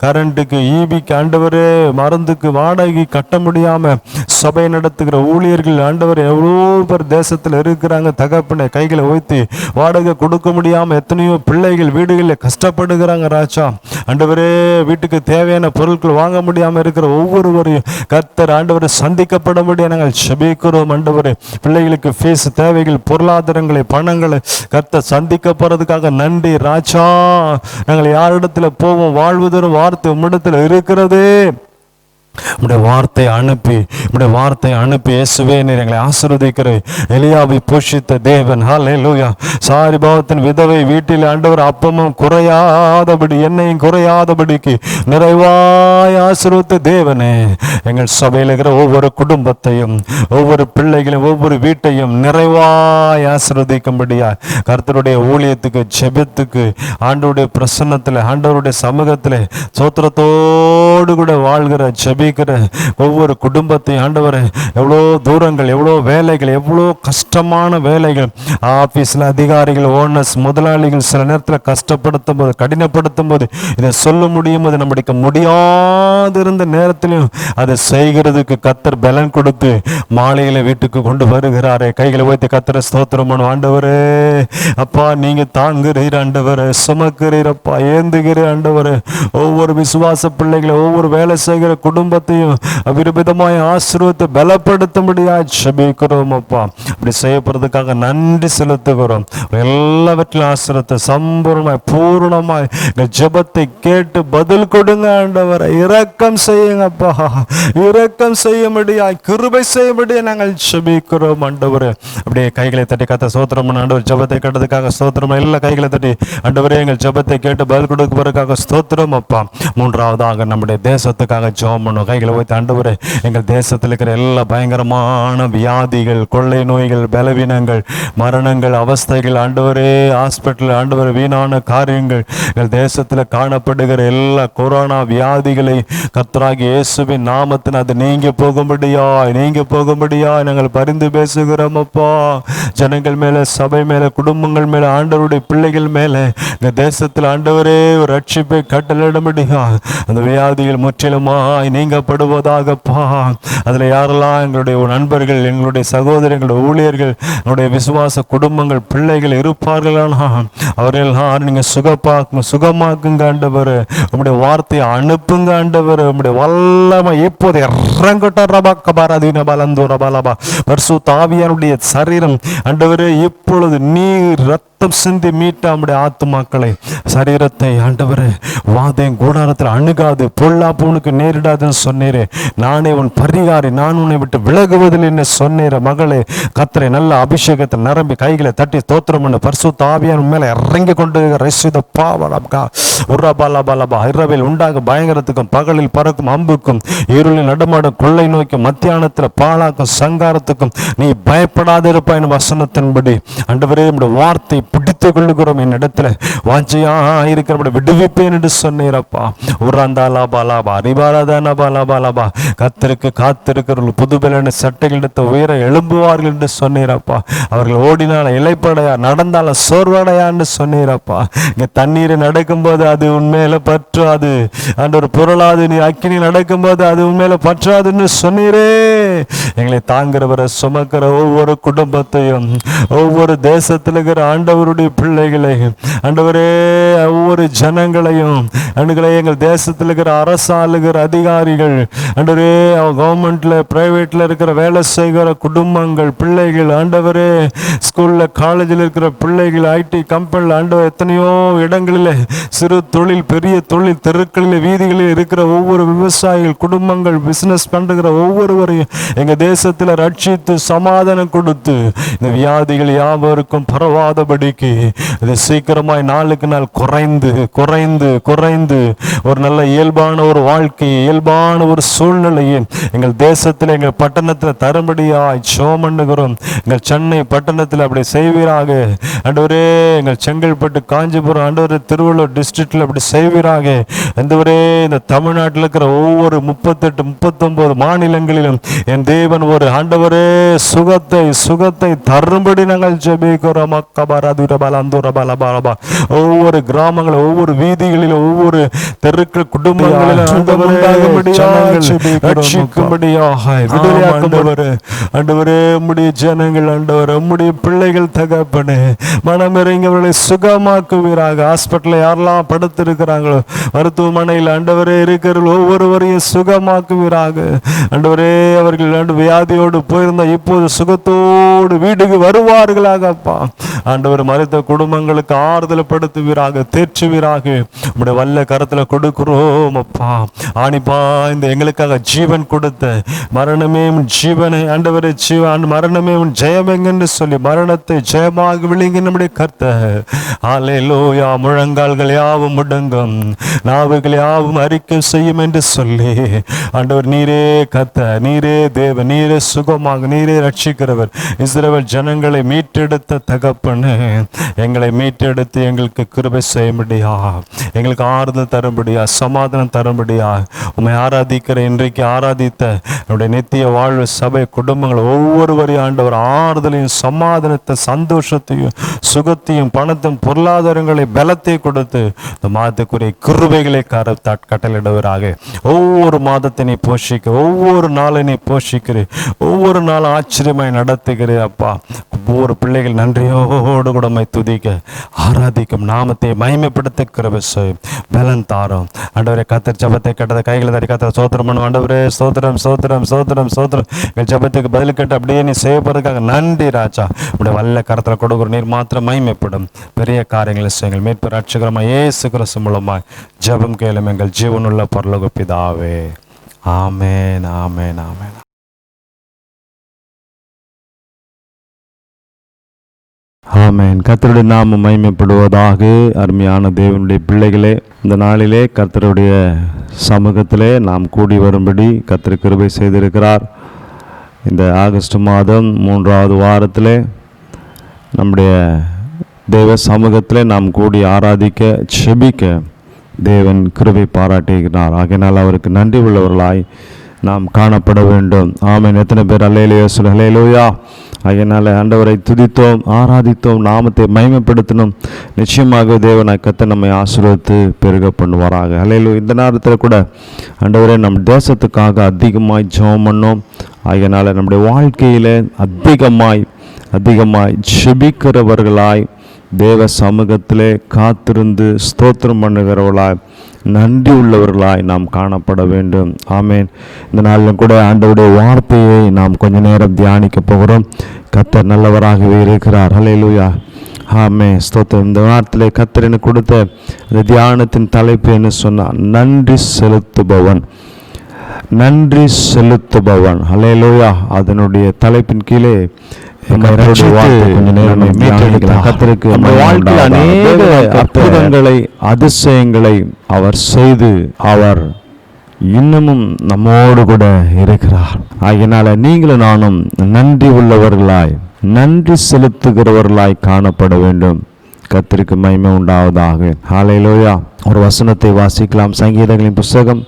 Speaker 1: கரண்ட்டுக்கு, ஈபிக்கு ஆண்டவரே, மருந்துக்கு வாடகை கட்ட முடியாம சபை நடத்துகிற ஊழியர்கள் ஆண்டவர் எவ்வளோ பேர் தேசத்தில் இருக்கிறாங்க தகப்பனை. கைகளை உயர்த்தி வாடகை கொடுக்க முடியாம எத்தனையோ பிள்ளைகள் வீடுகளில் கஷ்டப்படுகிறாங்க ராஜா. ஆண்டவரே, வீட்டுக்கு தேவையான பொருட்கள் வாங்க முடியாம இருக்கிற ஒவ்வொருவரையும் கர்த்தர் ஆண்டவரை சந்திக்கப்பட முடிய நாங்கள் செபிக்கிறோம் ஆண்டவரே. பிள்ளைகளுக்கு ஃபீஸ் தேவைகள், பொருளாதாரங்களை, பணங்களை கர்த்தர் சந்திக்கப்படுறதுக்காக நன்றி ராஜா. நாங்கள் யாரிடத்துல போவோம்? வாழ்வு தரும் வார்த்தை உம்மிடத்தில் இருக்கிறது. உடைய வார்த்தை அனுப்பி இயேசுவே நீர் எங்களை ஆசீர்வதிக்கிற எலியாவை போஷித்த தேவன். ஹல்லேலூயா. சாரிபாவத்தின் விதவை வீட்டில் ஆண்டவர் அப்பமும் குறையாதபடி, எண்ணெயும் குறையாதபடிக்கு நிறைவாய் ஆசீர்வதித்த தேவனே, எங்கள் சபையில் இருக்கிற ஒவ்வொரு குடும்பத்தையும், ஒவ்வொரு பிள்ளைகளையும், ஒவ்வொரு வீட்டையும் நிறைவாய் ஆசீர்வதிக்கும்படியா கர்த்தருடைய ஊழியத்துக்கு, ஜெபத்துக்கு, ஆண்டவருடைய பிரசன்னத்தில், ஆண்டவருடைய சமூகத்தில் சோத்திரத்தோடு கூட வாழ்கிற ஜெபி ஜெபிக்கிற ஒவ்வொரு குடும்பத்தை ஆண்டவரே, எவ்வளோ தூரங்கள், எவ்வளோ வேலைகள், எவ்வளோ கஷ்டமான வேலைகள், ஆஃபீஸில் அதிகாரிகள், ஓனர்ஸ், முதலாளிகள் சில நேரத்தில் கஷ்டப்படுத்தும் போது, கடினப்படுத்தும் போது, இதை சொல்ல முடியும் போது, நம்மளுக்கு முடியாதிருந்த நேரத்திலையும் அதை செய்கிறதுக்கு கர்த்தர் பலன் கொடுத்து மாலையில வீட்டுக்கு கொண்டு வருகிறாரே. கைகளை வைத்து கர்த்தரை ஸ்தோத்திரம் பண்ணுவோம். ஆண்டவரே அப்பா, நீங்க தாங்குகிறீர் ஆண்டவரே, சுமக்கிறீரப்பா, ஏந்துகிறீர் ஆண்டவரே. ஒவ்வொரு விசுவாச பிள்ளைகளை, ஒவ்வொரு வேலை செய்கிற குடும்பத்தையும் அபிரமிதமாய் ஆசீர்வதித்து பலப்படுத்தும்படியாய் ஜெபிக்கிறோம் அப்பா. அப்படி செய்யப்படுறதுக்காக நன்றி செலுத்துகிறோம். எல்லாவற்றிலும் ஆசீர்வதித்து சம்பூர்ணமாய் பூர்ணமாய் ஜெபத்தை கேட்டு பதில் கொடுங்க ஆண்டவரை. இரக்கம் செய்யுங்கப்பா, இரக்கம் செய்யும்படியாய், கிருபை செய்யும்படியாய் நாங்கள் ஜெபிக்கிறோம் ஆண்டவரே. அப்படியே கைகளை தட்டி கர்த்தரை ஸ்தோத்திரம் பண்ண ஆண்டவர். ஜெபத்தை கேட்டதுக்காக ஸ்தோத்திரம். எல்லா கைகளை தட்டி ஆண்டவரே, எங்கள் ஜெபத்தை கேட்டு பதில் கொடுப்பதற்காக ஸ்தோத்திரம் அப்பா. மூன்றாவதாக நம்முடைய தேசத்துக்காக ஜெபம் பண்ணுவோம். கைகளை வைத்து ஆண்டவரே, எங்கள் தேசத்தில் இருக்கிற எல்லா பயங்கரமான வியாதிகள், கொள்ளை நோய்கள், பலவீனங்கள், மரணங்கள், அவஸ்தைகள் ஆண்டவரே, ஹாஸ்பிட்டல் ஆண்டவரே, வீணான காரியங்கள், எங்கள் தேசத்தில் காணப்படுகிற எல்லா கொரோனா வியாதிகளை கர்த்தராகிய இயேசுவின் நாமத்தில் அது நீங்க போகும்படியா நாங்கள் பரிந்து பேசுகிறோம் அப்பா. ஜனங்கள் மேல, சபை மேல, குடும்பங்கள் மேல, ஆண்டவருடைய பிள்ளைகள் மேல, இந்த தேசத்தில் ஆண்டவரே ஒரு ரட்சிப்பை கட்டளையிடும்படியா அந்த வியாதிகள் முற்றிலுமாய் நீங்கப்படுவதாகப்பா. அதுல யாரெல்லாம் எங்களுடைய நண்பர்கள், எங்களுடைய சகோதரர்கள், எங்களுடைய ஊழியர்கள், எங்களுடைய விசுவாச குடும்பங்கள், பிள்ளைகள் இருப்பார்களானா அவர்கள் நீங்க சுகமாக்குங்க ஆண்டவர். உங்களுடைய வார்த்தையை அனுப்புங்க ஆண்டவர். உங்களுடைய வல்லமை இப்போது பரிசுத்த ஆவியானுடைய சரீரம் ஆண்டவரே, இப்பொழுது நீர் ரத்தம் சிந்தி மீட்ட நம்முடைய ஆத்துமாக்களை, சரீரத்தை ஆண்டவரே, வாதையும் கூடாரத்தில் அணுகாது, பொல்லாப்புனுக்கு நேரிடாதுன்னு சொன்னீரே. நானே உன் பரிகாரி, நான் உன்னை விட்டு விலகுவதில் என்ன சொன்னீர மகளே. கர்த்தரை நல்ல அபிஷேகத்தை நிரம்பி கைகளை தட்டி ஸ்தோத்திரம் பண்ண பரிசுத்த ஆவியான் மேல இறங்கி கொண்டு இரவில் உண்டாக பயங்கரத்துக்கும், பகலில் பறக்கும் அம்புக்கும், இருளில் நடமாடும் கொள்ளை நோய்க்கும், மத்தியானத்தில் பாழாக்கும் சங்காரத்துக்கும் நீ பயப்படாதிருப்பாய் வசனத்தின்படி ஆண்டவரே, நம்முடைய வார்த்தை பிடித்துக் கொள்ளுகிறோம். என் இடத்துல வாஞ்சையா இருக்கிற விடுவிப்பேன் என்று சொன்னீரப்பா. கர்த்தருக்கு காத்திருக்கிறவர்கள் புதுபலன சட்டைகள் எடுத்து உயர எழும்புவார்கள் என்று சொன்னீரப்பா. அவர்கள் ஓடினால இலைப்படையா, நடந்தால சோர்வடையான்னு சொன்னீரப்பா. இங்க தண்ணீரை நடக்கும்போது அது உண்மையில பற்றாது ஆண்டவர், பொருளாது. நீ அக்கினி நடக்கும்போது அது உண்மையில பற்றாதுன்னு சொன்னீரே. எங்களை தாங்கிறவரை, சுமக்கிற ஒவ்வொரு குடும்பத்தையும், ஒவ்வொரு தேசத்தில் இருக்கிற ஆண்டவருடைய பிள்ளைகளை ஆண்டவரே, ஒவ்வொரு ஜனங்களையும் ஆண்டவரே, எங்கள் தேசத்தில் இருக்கிற அரசாளுகிற அதிகாரிகள் ஆண்டவரே, கவர்மெண்ட்ல பிரைவேட்ல இருக்கிற வேலை செய்கிற குடும்பங்கள், பிள்ளைகள் ஆண்டவரே, ஸ்கூல்ல காலேஜில் இருக்கிற பிள்ளைகள், ஐடி கம்பெனியில் ஆண்டவர், எத்தனையோ இடங்களில் சிறு தொழில், பெரிய தொழில், தெருக்களில், வீதிகளில் இருக்கிற ஒவ்வொரு விவசாயிகள் குடும்பங்கள், பிசினஸ் பண்ணுகிற ஒவ்வொருவரையும் எங்க தேசத்தில் ரட்சித்து சமாதானம் கொடுத்து இந்த வியாதிகள் யாவருக்கும் பரவாதபடிக்கு இது சீக்கிரமாய் நாளுக்கு நாள் குறைந்து குறைந்து குறைந்து ஒரு நல்ல இயல்பான ஒரு வாழ்க்கை, இயல்பான ஒரு சூழ்நிலையை எங்கள் தேசத்தில், எங்கள் பட்டணத்தில் தரும்படியாய் ஜெபம் பண்ணுகிறோம். எங்கள் சென்னை பட்டணத்தில் அப்படி செய்வீராக ஆண்டவரே. எங்கள் செங்கல்பட்டு, காஞ்சிபுரம் ஆண்டவரே, திருவள்ளூர் டிஸ்ட்ரிக்ட்ல அப்படி செய்வீராக ஆண்டவரே. இந்த தமிழ்நாட்டில் இருக்கிற ஒவ்வொரு 38 39 மாநிலங்களிலும் என் தேவன் ஒரு ஆண்டவரே சுகத்தை தரும்படி நாங்கள் ஜெபிக்கிறோம். ஒவ்வொரு கிராமங்களில், ஒவ்வொரு வீதிகளிலும், ஒவ்வொரு தெருக்கள், குடும்பங்களிலும் ஆண்டவரே, உம்முடைய ஜனங்கள் ஆண்டவரே, உம்முடைய பிள்ளைகள் தகப்பனே, மனமிறங்கியவர்களை சுகமாக்குவீராக. ஹாஸ்பிட்டலில் யாரெல்லாம் படுத்திருக்கிறாங்களோ, மருத்துவமனையில் ஆண்டவரே இருக்கிற ஒவ்வொருவரையும் சுகமாக்குவீராக ஆண்டவரே. அவர்கள் வியாதியோடு போயிருந்த இப்போது சுகத்தோடு வீட்டுக்கு வருவார்களாகப்பா ஆண்டவர். மருத்த குடும்பங்களுக்கு ஆறுதல் படுத்துவீராக, தேற்றுவீராக. உம்முடைய வல்ல கரத்தில் கொடுக்கிறோம் அப்பா. ஆணிப்பா, இந்த எங்களுக்காக ஜீவன் கொடுத்த மரணமே ஜீவனை ஆண்டவரை, மரணமே ஜெயம் எங்கன்னு சொல்லி மரணத்தை ஜெயமாக விழுங்கி நம்முடைய கர்த்தர். ஹல்லேலூயா. முழங்கால்கள் யாவும் முடங்கும், நாவுகள் யாவும் அறிக்கை செய்யும் என்று சொல்லி ஆண்டவர், நீரே கர்த்தர், நீரே தேவன், நீரே சுகமாக, நீரே ரட்சிக்கிறவர். இஸ்ரவேல் ஜனங்களை மீட்டெடுத்த தகப்பனே, எங்களை மீட்டெடுத்து எங்களுக்கு கிருபை செய்யும்படியா, எங்களுக்கு ஆறுதல் தரும்படியா, சமாதானம் தரும்படியா உம்மை ஆராதிக்கிற இன்றைக்கு ஆராதித்த நம்முடைய நித்திய வாழ்வு சபை குடும்பங்கள் ஒவ்வொருவரையும் ஆண்டவர் ஆறுதலையும் சமாதானத்தை சந்தோஷத்தையும் சுகத்தையும் பணத்தையும் பொருளாதாரங்களை பலத்தை கொடுத்து இந்த மாதத்துக்குரிய கிருபைகளை கட்டளிடுவராக. ஒவ்வொரு மாதத்தினை போஷிக்க, ஒவ்வொரு நாளினை போஷிக்கிற, ஒவ்வொரு நாளும் ஆச்சரியமாய் நடத்துகிறேன் அப்பா. ஒவ்வொரு பிள்ளைகள் நன்றியோடு கூட துதிக்க ஆராதிக்கும் நாமத்தை மகிமைப்படுத்த கிருபை செய்யும், பலன் தாரும் ஆண்டவரே. கர்த்தர் ஜெபத்தை கேட்டதை கைகளை தட்டி கர்த்தர் ஸ்தோத்திரம் பண்ணும். ஆண்டவரே ஸ்தோத்திரம் ஸ்தோத்திரம் ஸ்தோத்திரம் ஸ்தோத்திரம். எங்கள் ஜெபத்துக்கு பதில் கேட்டு அப்படியே நீ செய்யப்படுறதுக்காக நன்றி ராஜா. உடைய வல்ல கரத்தில் கொடுக்குற நீர் மாத்திரம் மகிமைப்படும் பெரிய காரியங்களை செய்யுங்கள். மீட்பு ரட்சகரமாய் இயேசு கிறிஸ்து மூலமாய் ஜெபம் கேளும் எங்கள் ஜீவனுள்ள பரலோக பிதாவே. ஆமென் ஆமென் ஆமென். ஆமென். கர்த்தருடைய நாமம் மகிமைப்படுவதாக. அருமையான தேவனுடைய பிள்ளைகளே, இந்த நாளிலே கர்த்தருடைய சமூகத்திலே நாம் கூடி வரும்படி கர்த்தர் கிருபை செய்திருக்கிறார். இந்த ஆகஸ்ட் மாதம் 3வது வாரத்திலே நம்முடைய தேவ சமூகத்திலே நாம் கூடி ஆராதிக்க செபிக்க தேவன் கிருபை பாராட்டுகிறார். ஆகையினால் அவருக்கு நன்றி உள்ளவர்களாய் நாம் காணப்பட வேண்டும். ஆமென். எத்தனை பேர் அல்லேலூயா சொல்ல ஹல்லேலூயா. அதனால் ஆண்டவரை துதித்தோம், ஆராதித்தோம், நாமத்தை மகிமைப்படுத்தணும். நிச்சயமாக தேவனாய் கர்த்தர் நம்மை ஆசீர்வதித்து பெருக பண்ணுவாராக. ஹல்லேலூயா. இந்த நேரத்தில் கூட ஆண்டவரை நம் தேசத்துக்காக அதிகமாய் ஜெபம் பண்ணோம். அதனால் நம்முடைய வாழ்க்கையில் அதிகமாய் ஜெபிக்கிறவர்களாய் தேவ சமூகத்திலே காத்திருந்து ஸ்தோத்திரம் பண்ணுகிறவர்களாய் நன்றி உள்ளவர்களாய் நாம் காணப்பட வேண்டும். ஆமேன். இந்த நாளிலும் கூட ஆண்டவருடைய வார்த்தையை நாம் கொஞ்ச நேரம் தியானிக்க போகிறோம். கர்த்தர் நல்லவராகவே இருக்கிறார். ஹல்லேலூயா. ஆமே ஸ்தோத்திரம். இந்த வாரத்திலே கர்த்தர் எனக்கு கொடுத்த இந்த தியானத்தின் தலைப்பு என்ன சொன்னால், நன்றி செலுத்துபவன். நன்றி செலுத்துபவன். ஹல்லேலூயா. அதனுடைய தலைப்பின் கீழே அற்புதங்களை அதிசயங்களை அவர் செய்து அவர் இன்னமும் நம்மோடு கூட இருக்கிறார். ஆகையினால நீங்களும் நானும் நன்றி உள்ளவர்களாய் நன்றி செலுத்துகிறவர்களாய் காணப்பட வேண்டும். கர்த்தருக்கு மகிமை உண்டாவதாக. ஹல்லேலூயா. ஒரு வசனத்தை வாசிக்கலாம். சங்கீதங்களின் புஸ்தகம்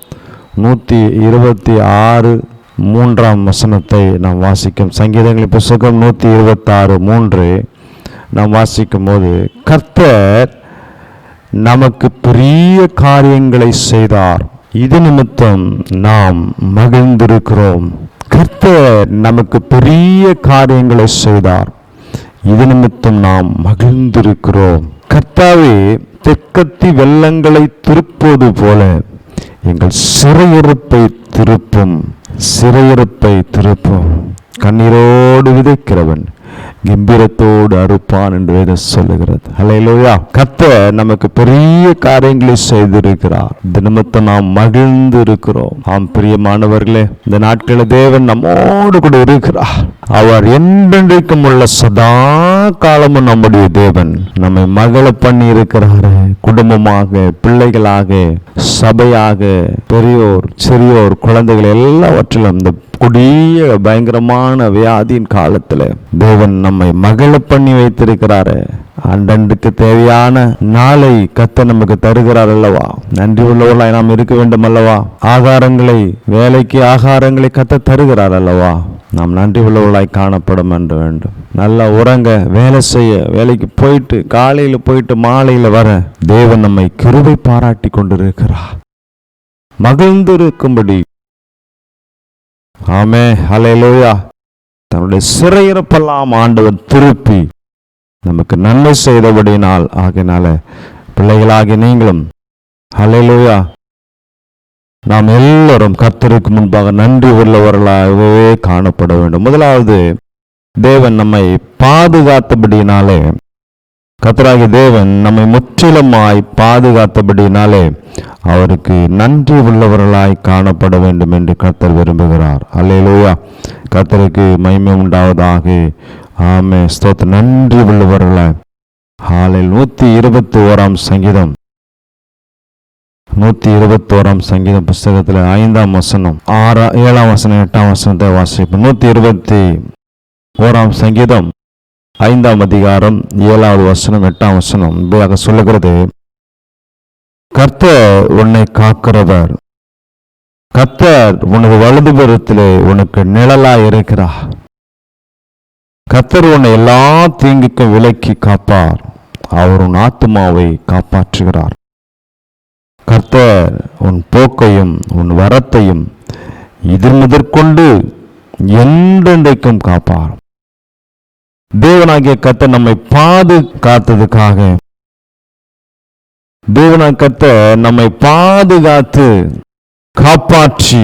Speaker 1: 126 3ஆம் வசனத்தை நாம் வாசிக்கும். சங்கீதங்களின் புஸ்தகம் 126:3 நாம் வாசிக்கும் போது, கர்த்தர் நமக்கு பெரிய காரியங்களை செய்தார், இது நிமித்தம் நாம் மகிழ்ந்திருக்கிறோம். கர்த்தர் நமக்கு பெரிய காரியங்களை செய்தார், இது நிமித்தம் நாம் மகிழ்ந்திருக்கிறோம். கர்த்தாவே, தெற்கத்தி வெள்ளங்களை திருப்புவது போல எங்கள் சிறையிருப்பை திருப்பும். கண்ணீரோடு விதைக்கிறவன் கம்பீரத்தோடு அறுப்பான் என்று வேதம் சொல்லுகிறது. ஹல்லேலூயா. கர்த்தர் நமக்கு பெரிய காரியங்களை செய்திருக்கிறார், இந்த நிமித்தம் நாம் மகிழ்ந்து இருக்கிறோம். ஆம் பிரியமானவர்களே, இந்த நாட்களில் தேவன் நம்மோடு கூட இருக்கிறார். அவர் என்றென்றைக்கும் உள்ள சதா காலமும் நம்முடைய தேவன் நம்மை மகள பண்ணி இருக்கிறாரு. குடும்பமாக, பிள்ளைகளாக, சபையாக, பெரியோர் சிறியோர் குழந்தைகள் எல்லாவற்றிலும் இந்த கொடிய பயங்கரமான வியாதியின் காலத்துல தேவன் நம்மை மகள பண்ணி வைத்திருக்கிறாரு. அன்றன்றுக்கு தேவையான நாளை கர்த்தர் நமக்கு தருகிறார் அல்லவா. நன்றி உள்ளவர்களாய் நாம் இருக்க வேண்டும் அல்லவா. வேலைக்கு ஆகாரங்களை கர்த்தர் தருகிறார் அல்லவா. நாம் நன்றி உள்ளவர்களாய் காணப்படும் என்று வேண்டும். நல்லா உறங்க, வேலை செய்ய, வேலைக்கு போயிட்டு காலையில போயிட்டு மாலையில வர தேவன் நம்மை கிருபை பாராட்டி கொண்டிருக்கிறார். மகிழ்ந்து இருக்கும்படி. ஆமே. ஹல்லேலூயா. தன்னுடைய சிறையிருப்பெல்லாம் ஆண்டவர் திருப்பி நமக்கு நன்மை செய்தபடினால், ஆகினால பிள்ளைகளாகி நீங்களும் ஹல்லேலூயா நாம் எல்லோரும் கர்த்தருக்கு முன்பாக நன்றி உள்ளவர்களாகவே காணப்பட வேண்டும். முதலாவது, தேவன் நம்மை பாதுகாத்தபடினாலே, கர்த்தராகிய தேவன் நம்மை முற்றிலுமாய் பாதுகாத்தபடினாலே அவருக்கு நன்றி உள்ளவர்களாய் காணப்பட வேண்டும் என்று கர்த்தர் விரும்புகிறார். அல்லேலூயா. கர்த்தருக்கு மகிமை உண்டாவதாக. ஆமே ஸ்தோத்திரம். நன்றி உள்ளவர்களாய். ஹல்லேலூயா. 121ஆம் சங்கீதம் 121 சங்கீதம் புஸ்தகத்தில் 5ஆம் வசனம் 7ஆம் வசனம் 8ஆம் வசனத்தை வாசிப்போம். 121 சங்கீதம் 5ஆம் அதிகாரம் 7வது வசனம் 8ஆம் வசனம் இப்படியாக சொல்லுகிறது, கர்த்தர் உன்னை காக்கிறவர், கர்த்தர் உனது வலதுபுறத்திலே உனக்கு நிழலாய் இருக்கிறார். கர்த்தர் உன்னை எல்லா தீங்குக்கும் விலக்கி காப்பார், அவர் உன் ஆத்துமாவை காப்பாற்றுகிறார். கர்த்தர் உன் போக்கையும் உன் வரத்தையும் முதற்கொண்டு என்றென்றைக்கும் காப்பார். தேவனாகிய கர்த்தர் நம்மை பாதுகாத்ததுக்காக, தேவனாகிய கர்த்தர் நம்மை பாதுகாத்து காப்பாற்றி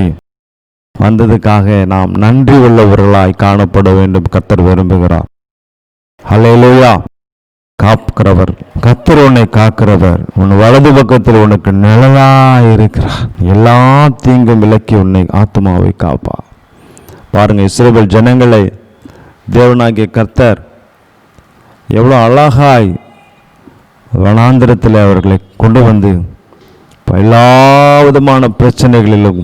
Speaker 1: வந்ததுக்காக நாம் நன்றி உள்ளவர்களாய் காணப்பட வேண்டும். கர்த்தர் விரும்புகிறார். ஹல்லேலூயா. காக்கிறவர், கர்த்தர் உன்னை காக்கிறவர், உன் வலது பக்கத்தில் உனக்கு நிழலாய் இருக்கிறார். எல்லா தீங்கும் விலக்கி உன்னை ஆத்துமாவை காப்பா. பாருங்க, இஸ்ரவேல் ஜனங்களை தேவனாகிய கர்த்தர் எவ்வளோ அழகாய் வனாந்திரத்தில் அவர்களை கொண்டு வந்து எல்லா விதமான பிரச்சனைகளிலும்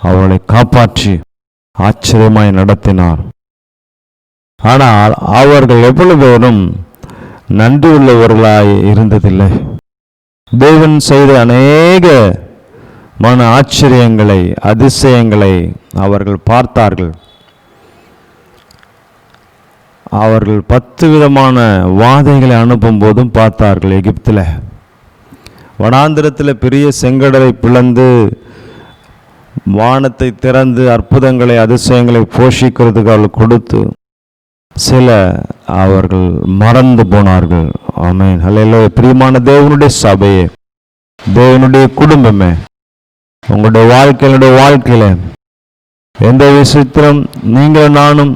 Speaker 1: அவர்களை காப்பாற்றி ஆச்சரியமாய் நடத்தினார். ஆனால் அவர்கள் எவ்வளவு பேரும் நன்றி உள்ளவர்களாய் இருந்ததில்லை. தேவன் செய்த அநேக மன ஆச்சரியங்களை, அதிசயங்களை அவர்கள் பார்த்தார்கள். அவர்கள் 10 விதமான வாதைகளை அனுப்பும் போதும் பார்த்தார்கள். எகிப்தில் வனாந்திரத்தில் பெரிய செங்கடலை பிளந்து வானத்தை திறந்து அற்புதங்களை அதிசயங்களை போஷிக்கிறதுக்கு அவர்கள் கொடுத்து சில அவர்கள் மறந்து போனார்கள். ஆமென். ஹல்லேலூயா. பிரியமான தேவனுடைய சபையே, தேவனுடைய குடும்பமே, உங்களுடைய வாழ்க்கையில எந்த விஷயத்திலும் நீங்கள் நானும்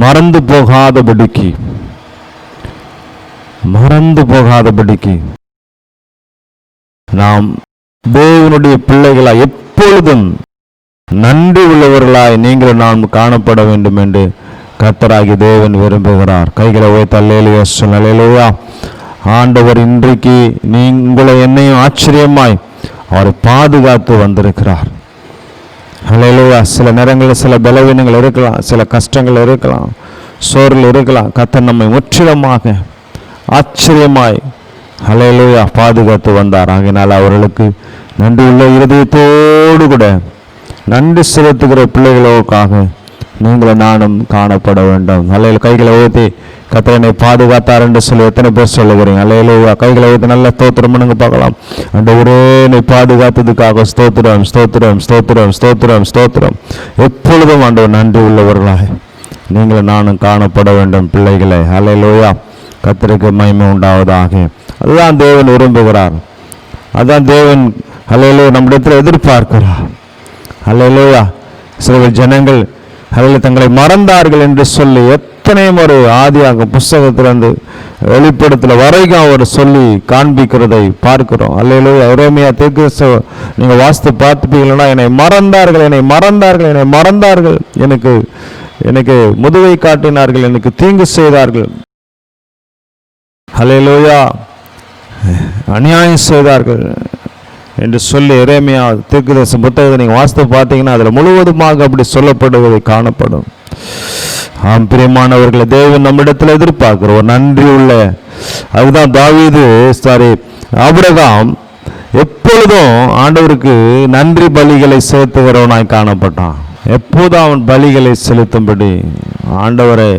Speaker 1: மறந்து போகாதபடிக்கு நாம் தேவனுடைய பிள்ளைகளாய் எப்பொழுதும் நன்றி உள்ளவர்களாய் நீங்கள் நாம் காணப்பட வேண்டும் என்று கர்த்தராகிய தேவன் விரும்புகிறார். கைகளை உயர்த்தி அல்லேலூயா சொல்லுங்கள். அல்லேலூயா. ஆண்டவர் இன்றைக்கு உங்களை என்னையும் ஆச்சரியமாய் அவரை பாதுகாத்து வந்திருக்கிறார். அல்லேலூயா. சில நேரங்களில் சில பலவீனங்கள் இருக்கலாம், சில கஷ்டங்கள் இருக்கலாம், சோர்வில் இருக்கலாம். கர்த்தர் நம்மை முற்றிலுமாக ஆச்சரியமாய் அல்லேலூயா பாதுகாத்து வந்தார். ஆகையினால் அவர்களுக்கு நன்றி உள்ள இருதயத்தோடு கூட நன்றி செலுத்துகிற பிள்ளைகளுக்காக நீங்கள் நானும் காணப்பட வேண்டும். அல்லேலூயா. கைகளை உயர்த்தி கர்த்தர் என்னை பாதுகாத்தார் என்று சொல்லி எத்தனை பேர் சொல்லுகிறீங்க? அல்லேலூயா. கைகளை உயர்த்தி நல்ல ஸ்தோத்திரம் பண்ணுங்க பார்க்கலாம். ஆண்டவரே என்னை பாதுகாத்ததுக்காக ஸ்தோத்திரம், ஸ்தோத்திரம், ஸ்தோத்திரம், ஸ்தோத்திரம், ஸ்தோத்திரம். எப்பொழுதும் ஆண்டவர் நன்றி உள்ளவர்களாக நீங்கள் நானும் காணப்பட வேண்டும் பிள்ளைகளை. அல்லேலூயா. கர்த்தருக்கு மகிமை உண்டாவதாக. அதுதான் தேவன் விரும்புகிறார். அதுதான் தேவன் அல்லேலூயா நம்மிடத்தில் எதிர்பார்க்கிறார். அல்லேலூயா. சில ஜனங்கள் அல்லேலூயா தங்களை மறந்தார்கள் என்று சொல்லி எத்தனையும் ஒரு ஆதியாக புஸ்தகத்திலிருந்து வெளிப்படத்தில் வரைக்கும் அவர் சொல்லி காண்பிக்கிறதை பார்க்கிறோம். அல்லேலூயா. எரேமியா தீர்க்கதரிசி நீங்கள் வாஸ்து பார்த்துப்பீங்கன்னா, என்னை மறந்தார்கள், எனக்கு முதுகை காட்டினார்கள், எனக்கு தீங்கு செய்தார்கள், அல்லேலூயா, அநியாயம் செய்தார்கள் என்று சொல்லி எரேமியா தீர்க்கதரிசி புத்தகத்தை நீங்கள் வாஸ்து பார்த்தீங்கன்னா அதில் முழுவதுமாக அப்படி சொல்லப்படுவதை காணப்படும். ஆம் பிரியமானவர்களை, தேவன் நம்மிடத்தில் எதிர்பார்க்கிற ஒரு நன்றி உள்ள, அதுதான் ஆபிரகாம் எப்பொழுதும் ஆண்டவருக்கு நன்றி பலிகளை செலுத்துகிறவனாய் காணப்பட்டான். எப்போதும் அவன் பலிகளை செலுத்தும்படி ஆண்டவரை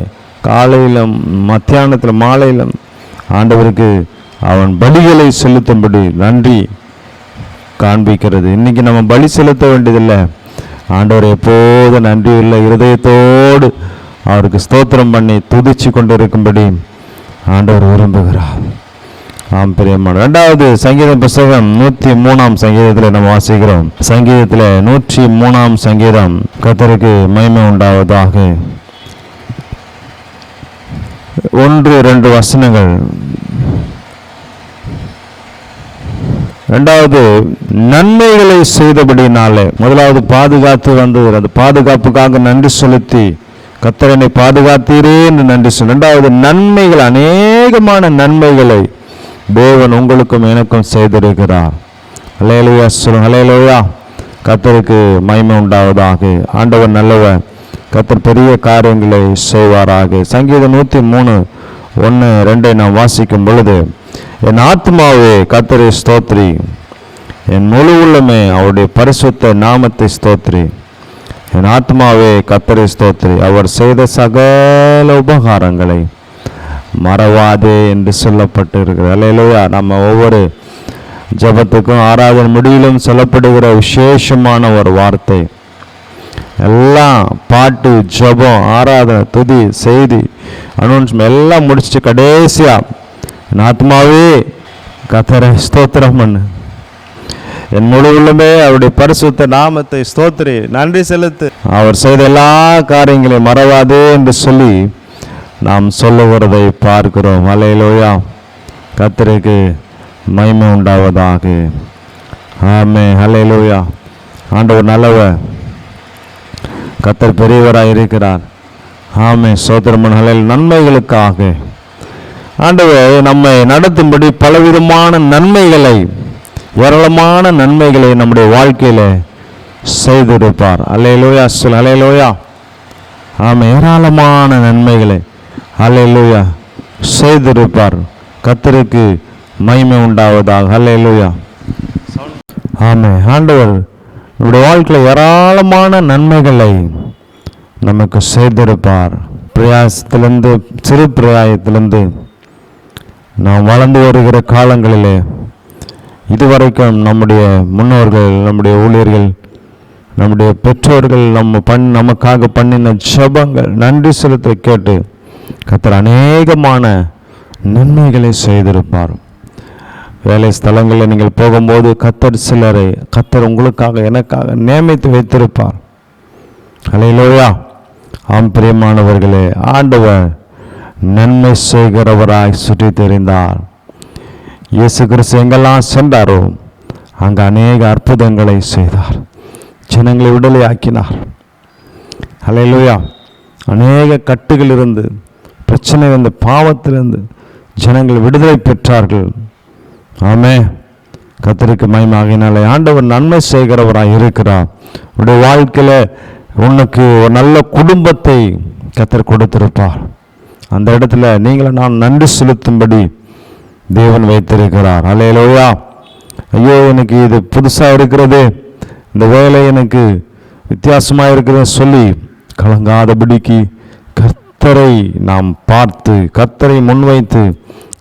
Speaker 1: காலையிலும் மத்தியானத்தில் மாலையிலும் ஆண்டவருக்கு அவன் பலிகளை செலுத்தும்படி நன்றி காண்பிக்கிறது. இன்னைக்கு நம்ம பலி செலுத்த வேண்டியதில்லை. ஆண்டவர் எப்போது நன்றியுள்ள இருதயத்தோடு அவருக்கு ஸ்தோத்திரம் பண்ணி துதிச்சு கொண்டிருக்கும்படி ஆண்டவர் விரும்புகிறார். ஆம் பிரியமான. 2வது சங்கீதம் புஸ்தகம் 103ஆம் சங்கீதத்தில் நம்ம வாசிக்கிறோம். சங்கீதத்தில் 103ஆம் சங்கீதம். கர்த்தருக்கு மகிமை உண்டாவதாக. 1-2 வசனங்கள். 2வது நன்மைகளை செய்தபடினாலே, முதலாவது பாதுகாத்து வந்தது, அந்த பாதுகாப்புக்காக நன்றி செலுத்தி கர்த்தர் என்னை பாதுகாத்தீரே என்று நன்றி சொல்லி. 2வது நன்மைகள், அநேகமான நன்மைகளை தேவன் உங்களுக்கும் எனக்கும் செய்திருக்கிறார். ஹல்லேலூயா சொல்லுங்க. ஹல்லேலூயா. கர்த்தருக்கு மகிமை உண்டாவதாக. ஆண்டவர் நல்லவர். கர்த்தர் பெரிய காரியங்களை செய்வாராக. சங்கீதம் 103:1-2 நாம் வாசிக்கும் பொழுது, என் ஆத்மாவே கர்த்தரை ஸ்தோத்திரி, என் முழு உள்ளமே அவருடைய பரிசுத்த நாமத்தை ஸ்தோத்திரி. என் ஆத்மாவே கர்த்தரை ஸ்தோத்திரி, அவர் செய்த சகல உபகாரங்களை மறவாதே என்று சொல்லப்பட்டு இருக்கிறது. அல்லேலூயா. நம்ம ஒவ்வொரு ஜபத்துக்கும் ஆராதனை முடிவிலும் சொல்லப்படுகிற விசேஷமான ஒரு வார்த்தை. எல்லாம் பாட்டு, ஜபம், ஆராதனை, துதி, செய்தி, அனௌன்ஸ்மெண்ட் எல்லாம் முடிச்சுட்டு கடைசியா என் ஆத்மாவே கர்த்தரை ஸ்தோத்திரம் பண்ணு, என் முழு உள்ளமே அவருடைய பரிசுத்த நாமத்தை ஸ்தோத்திரி, நன்றி செலுத்து, அவர் செய்த எல்லா காரியங்களையும் மறவாதே என்று சொல்லி நாம் சொல்லுகிறதை பார்க்கிறோம். அல்லேலூயா. கர்த்தருக்கு மகிமை உண்டாவதாக. ஆமென். அல்லேலூயா. ஆண்டவர் நல்லவர். கர்த்தர் பெரியவராக இருக்கிறார். ஆமென். ஸ்தோத்திரம். நன்மைகளுக்காக ஆண்டவர் நம்மை நடத்தும்படி பலவிதமான நன்மைகளை, ஏராளமான நன்மைகளை நம்முடைய வாழ்க்கையில செய்திருப்பார். அல்லேலூயா சொல். அல்லேலூயா. ஆமென். ஏராளமான நன்மைகளை அல்லேலூயா செய்திருப்பார். கர்த்தருக்கு மகிமை உண்டாவதாக. அல்லேலூயா. ஆமென். ஆண்டவர் நம்முடைய வாழ்க்கையில் ஏராளமான நன்மைகளை நமக்கு செய்திருப்பார். பிரயாசத்திலிருந்து, சிறு பிரயாயத்திலிருந்து நாம் வளர்ந்து வருகிற காலங்களிலே இதுவரைக்கும் நம்முடைய முன்னோர்கள், நம்முடைய ஊழியர்கள், நம்முடைய பெற்றோர்கள் நமக்காக பண்ணின ஜெபங்கள், நன்றி செலுத்த கேட்டு கர்த்தர் அநேகமான நன்மைகளை செய்திருப்பார். வேலை ஸ்தலங்களில் நீங்கள் போகும்போது கர்த்தர் உங்களுக்காக, எனக்காக நியமித்து வைத்திருப்பார். அல்லேலூயா. ஆம் பிரியமானவர்களே, ஆண்டவர் நன்மை செய்கிறவராய் சுற்றி தெரிந்தார். இயேசு கிறிஸ்து எங்கெல்லாம் சென்றாரோ அங்கு அநேக அற்புதங்களை செய்தார். ஜனங்களை விடுதலை ஆக்கினார். அல்லேலூயா. அநேக கட்டுகளிலிருந்து, பிரச்சனையிலிருந்து, பாவத்திலிருந்து ஜனங்கள் விடுதலை பெற்றார்கள். ஆமென். கர்த்தருக்கு மகிமையாகினாலே ஆண்டவர் நன்மை செய்கிறவராய் இருக்கிறார். உடைய வாழ்க்கையில உனக்கு ஒரு நல்ல குடும்பத்தை கர்த்தர் கொடுத்திருப்பார். அந்த இடத்துல நீங்கள நான் நன்றி செலுத்தும்படி தேவன் வைத்திருக்கிறார். அல்லேலூயா. ஐயோ, எனக்கு இது புதுசாக இருக்கிறது, இந்த வேலை எனக்கு வித்தியாசமாக இருக்கிறது சொல்லி கலங்காதபடிக்கு கர்த்தரை நாம் பார்த்து, கர்த்தரை முன்வைத்து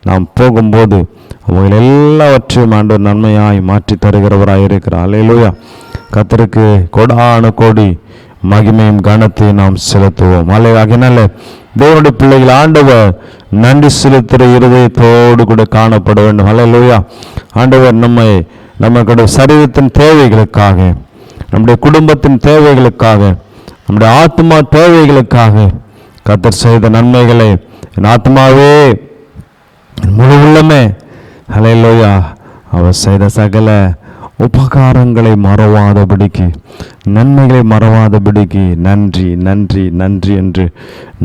Speaker 1: நாம் போகும்போது அவங்க எல்லாவற்றையும் ஆண்டவர் நன்மையாய் மாற்றி தருகிறவராய் இருக்கிறார். அல்லேலூயா. கர்த்தருக்கு கோடான கோடி மகிமையும் கனத்தையும் நாம் செலுத்துவோம். ஆகையினால தேவனுடைய பிள்ளைகள் ஆண்டவர் நன்றி செலுத்துகிற இருதயத்தோடு கூட காணப்பட வேண்டும். அல்லேலூயா. ஆண்டவர் நம்மளுடைய சரீரத்தின் தேவைகளுக்காக, நம்முடைய குடும்பத்தின் தேவைகளுக்காக, நம்முடைய ஆத்மா தேவைகளுக்காக கர்த்தர் செய்த நன்மைகளை என் ஆத்மாவே, முழு உள்ளமே, அல்லேலூயா, அவர் செய்த சகல உபகாரங்களை மறவாதபடிக்கு, நன்மைகளை மறவாதபடிக்கு நன்றி நன்றி நன்றி என்று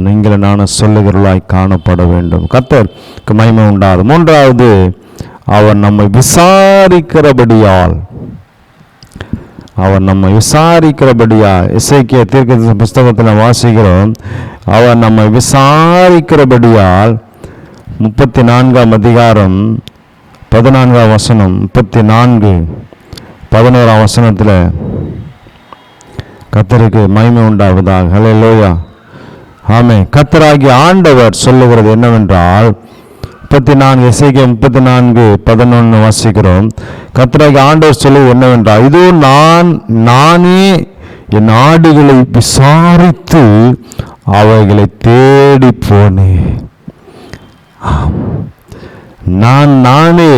Speaker 1: நீங்கள் நானும் சொல்லுகிறவர்களாய் காணப்பட வேண்டும். கர்த்தருக்கு மகிமை உண்டாது. மூன்றாவது, அவர் நம்மை விசாரிக்கிறபடியால், எசேக்கியா தீர்க்கதரிசன புஸ்தகத்தில் வாசிக்கிறோம், அவர் நம்மை விசாரிக்கிறபடியால் 34ஆம் அதிகாரம் 14ஆம் வசனம், 34:11 வசனத்தில் கர்த்தருக்கு மகிமை உண்டாவதாக. அல்லேலூயா. ஆமென். கர்த்தராகிய ஆண்டவர் சொல்லுகிறது என்னவென்றால், 34 எசேக்கியா 34:11 வாசிக்கிறோம். கர்த்தராகிய ஆண்டவர் சொல்லுவது என்னவென்றால், இதோ நானே என் ஆடுகளை விசாரித்து அவைகளை தேடி போனேன். நானே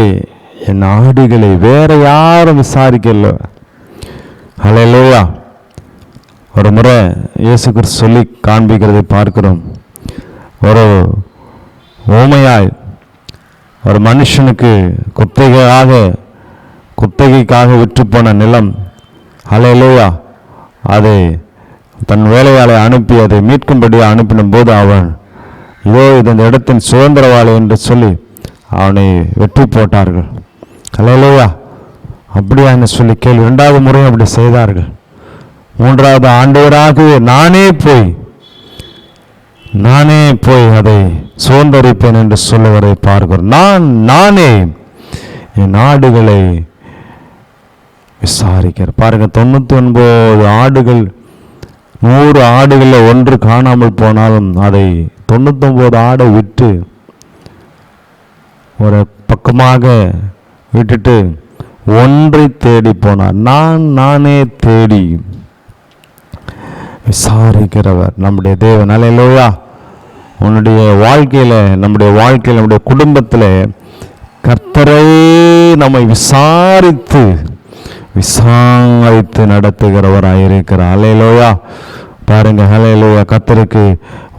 Speaker 1: என் ஆடுகளை, வேற யாரும் விசாரிக்கல. அல்லேலூயா. ஒரு முறை இயேசு கிறிஸ்து சொல்லி காண்பிக்கிறதை பார்க்கிறோம். ஒரு ஊமையாய் ஒரு மனுஷனுக்கு குத்தகைக்காக விற்று போன நிலம், அல்லேலூயா, அதை தன் வேலையாளை அனுப்பி அதை மீட்கும்படியாக அனுப்பின போது அவன், இதோ இது இந்த இடத்தின் சுதந்திரவாளி என்று சொல்லி அவனை வெற்றி போட்டார்கள். அல்லேலூயா. அப்படியா என்ன சொல்லி கேள்வி. 2வது முறையும் அப்படி செய்தார்கள். 3வது ஆண்டவராகவே நானே போய் அதை சுதந்தரிப்பேன் என்று சொல்லுவதை பார்க்கிறோம். நானே என் ஆடுகளை விசாரிக்கிறேன். பாருங்க, 99 ஆடுகள், 100 ஆடுகளில் ஒன்று காணாமல் போனாலும் அதை 99 ஆடை விட்டு ஒரு பக்கமாக விட்டுட்டு ஒன்றை தேடி போனார். நானே தேடி விசாரிக்கிறவர் நம்முடைய தேவன். அல்லேலூயா. உன்னுடைய வாழ்க்கையில், நம்முடைய குடும்பத்தில் கர்த்தரை நம்மை விசாரித்து நடத்துகிறவராயிருக்கிறார். அல்லேலூயா. பாருங்க, அல்லேலூயா. கர்த்தருக்கு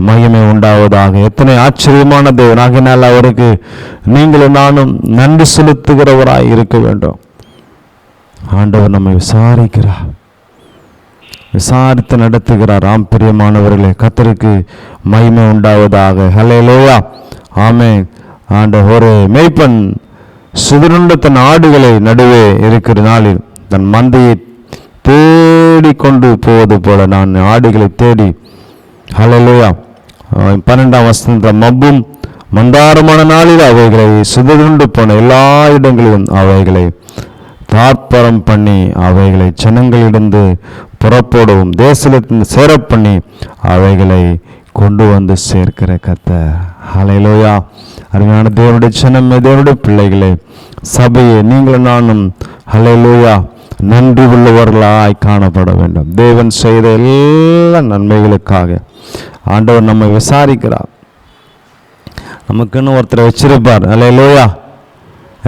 Speaker 1: மகிமை உண்டாவதாக. எத்தனை ஆச்சரியமான தேவன். ஆகையினால் அவருக்கு நீங்களும் நானும் நன்றி செலுத்துகிறவராய் இருக்க வேண்டும். ஆண்டவர் நம்மை விசாரித்து நடத்துகிறார். ஆம் பிரியமானவர்களே, கர்த்தருக்கு மகிமை உண்டாவதாக. ஹல்லேலூயா. ஆமென். ஒரு மேய்ப்பன் சிதறுண்ட தன் ஆடுகளை நடுவே இருக்கிற நாளில் தன் மந்தையை தேடி கொண்டு போவது போல நான் ஆடுகளை தேடி. ஹல்லேலூயா. 12ஆம் வசனம், மப்பும் மந்தாரமான நாளில் அவைகளை சிதறுண்டு போன எல்லா இடங்களிலும் அவைகளை தார்ப்பரம் பண்ணி அவைகளை ஜனங்களிலிருந்து புறப்படவும் தேசத்திலிருந்து சேரப்பண்ணி அவைகளை கொண்டு வந்து சேர்க்கிற கர்த்தர். ஹல்லேலூயா. அருமையான தேவனுடைய ஜனமே, தேவனுடைய பிள்ளைகளே, சபையை நீங்களும் நானும் ஹல்லேலூயா நன்றி உள்ளவர்களாய் காணப்பட வேண்டும். தேவன் செய்த எல்லா நன்மைகளுக்காக ஆண்டவர் நம்மை விசாரிக்கிறார். நமக்குன்னு ஒருத்தரை வச்சிருப்பார். ஹல்லேலூயா.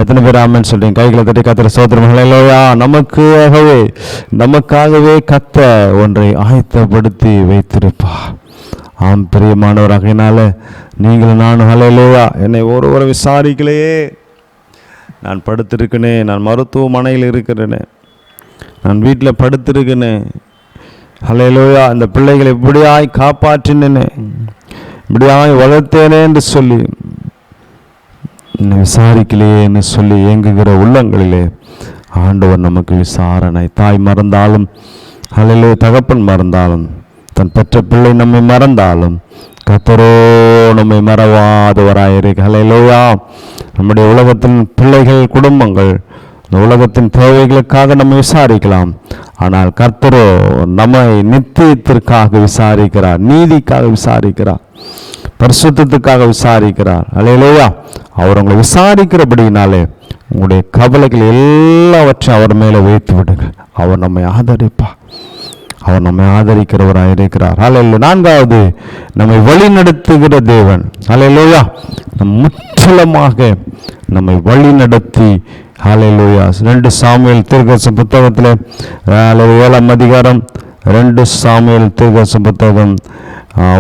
Speaker 1: எத்தனை பேர் ஆமென் சொல்றீங்க? கைகளை தட்டி கர்த்தரை ஸ்தோத்திரம். ஹல்லேலூயா. நமக்காகவே கர்த்தர் ஒன்றை ஆயத்தப்படுத்தி வைத்திருப்பார். ஆம் பிரியமானவராகினால நீங்களும் நானும் ஹல்லேலூயா. என்னை ஒருவரை விசாரிக்கலையே, நான் படுத்திருக்கேனே, நான் மருத்துவமனையில் இருக்கிறேனே, நான் வீட்டில் படுத்திருக்கேனே, ஹல்லேலூயா, இந்த பிள்ளைகளை இப்படியாய் காப்பாற்றினேனே, இப்படியாய் வளர்த்தேனே என்று சொல்லி என்னை விசாரிக்கலையே என்று சொல்லி ஏங்குகிற உள்ளங்களிலே ஆண்டவர் நமக்கு விசாரணை. தாய் மறந்தாலும், ஹல்லேலூயா, தகப்பன் மறந்தாலும், தன் பெற்ற பிள்ளை நம்மை மறந்தாலும் கர்த்தரோ நம்மை மறவாதவராயிருக்க. ஹல்லேலூயா. நம்முடைய உலகத்தின் பிள்ளைகள், குடும்பங்கள், இந்த உலகத்தின் தேவைகளுக்காக நம்ம விசாரிக்கலாம். ஆனால் கர்த்தரோ நம்மை நித்தியத்திற்காக விசாரிக்கிறார், நீதிக்காக விசாரிக்கிறார், பரிசுத்தத்துக்காக விசாரிக்கிறார். ஹல்லேலூயா. அவர் உங்களை விசாரிக்கிறபடினாலே உங்களுடைய கவலைகள் எல்லாவற்றையும் அவர் மேலே வைத்து விடுங்கள். அவர் நம்மை ஆதரிப்பார். அவர் நம்மை ஆதரிக்கிறவராக இருக்கிறார். ஹல்லேலூயா. 4வது, நம்மை வழி நடத்துகிற தேவன். ஹல்லேலூயா. முற்றிலுமாக நம்மை வழி நடத்தி. ஹல்லேலூயா. 2 சாமுவேல் தீர்க்கதரிசன புத்தகத்தில் 7ஆம் அதிகாரம், 2 சாமுவேல் தீர்க்கதரிசன புத்தகம்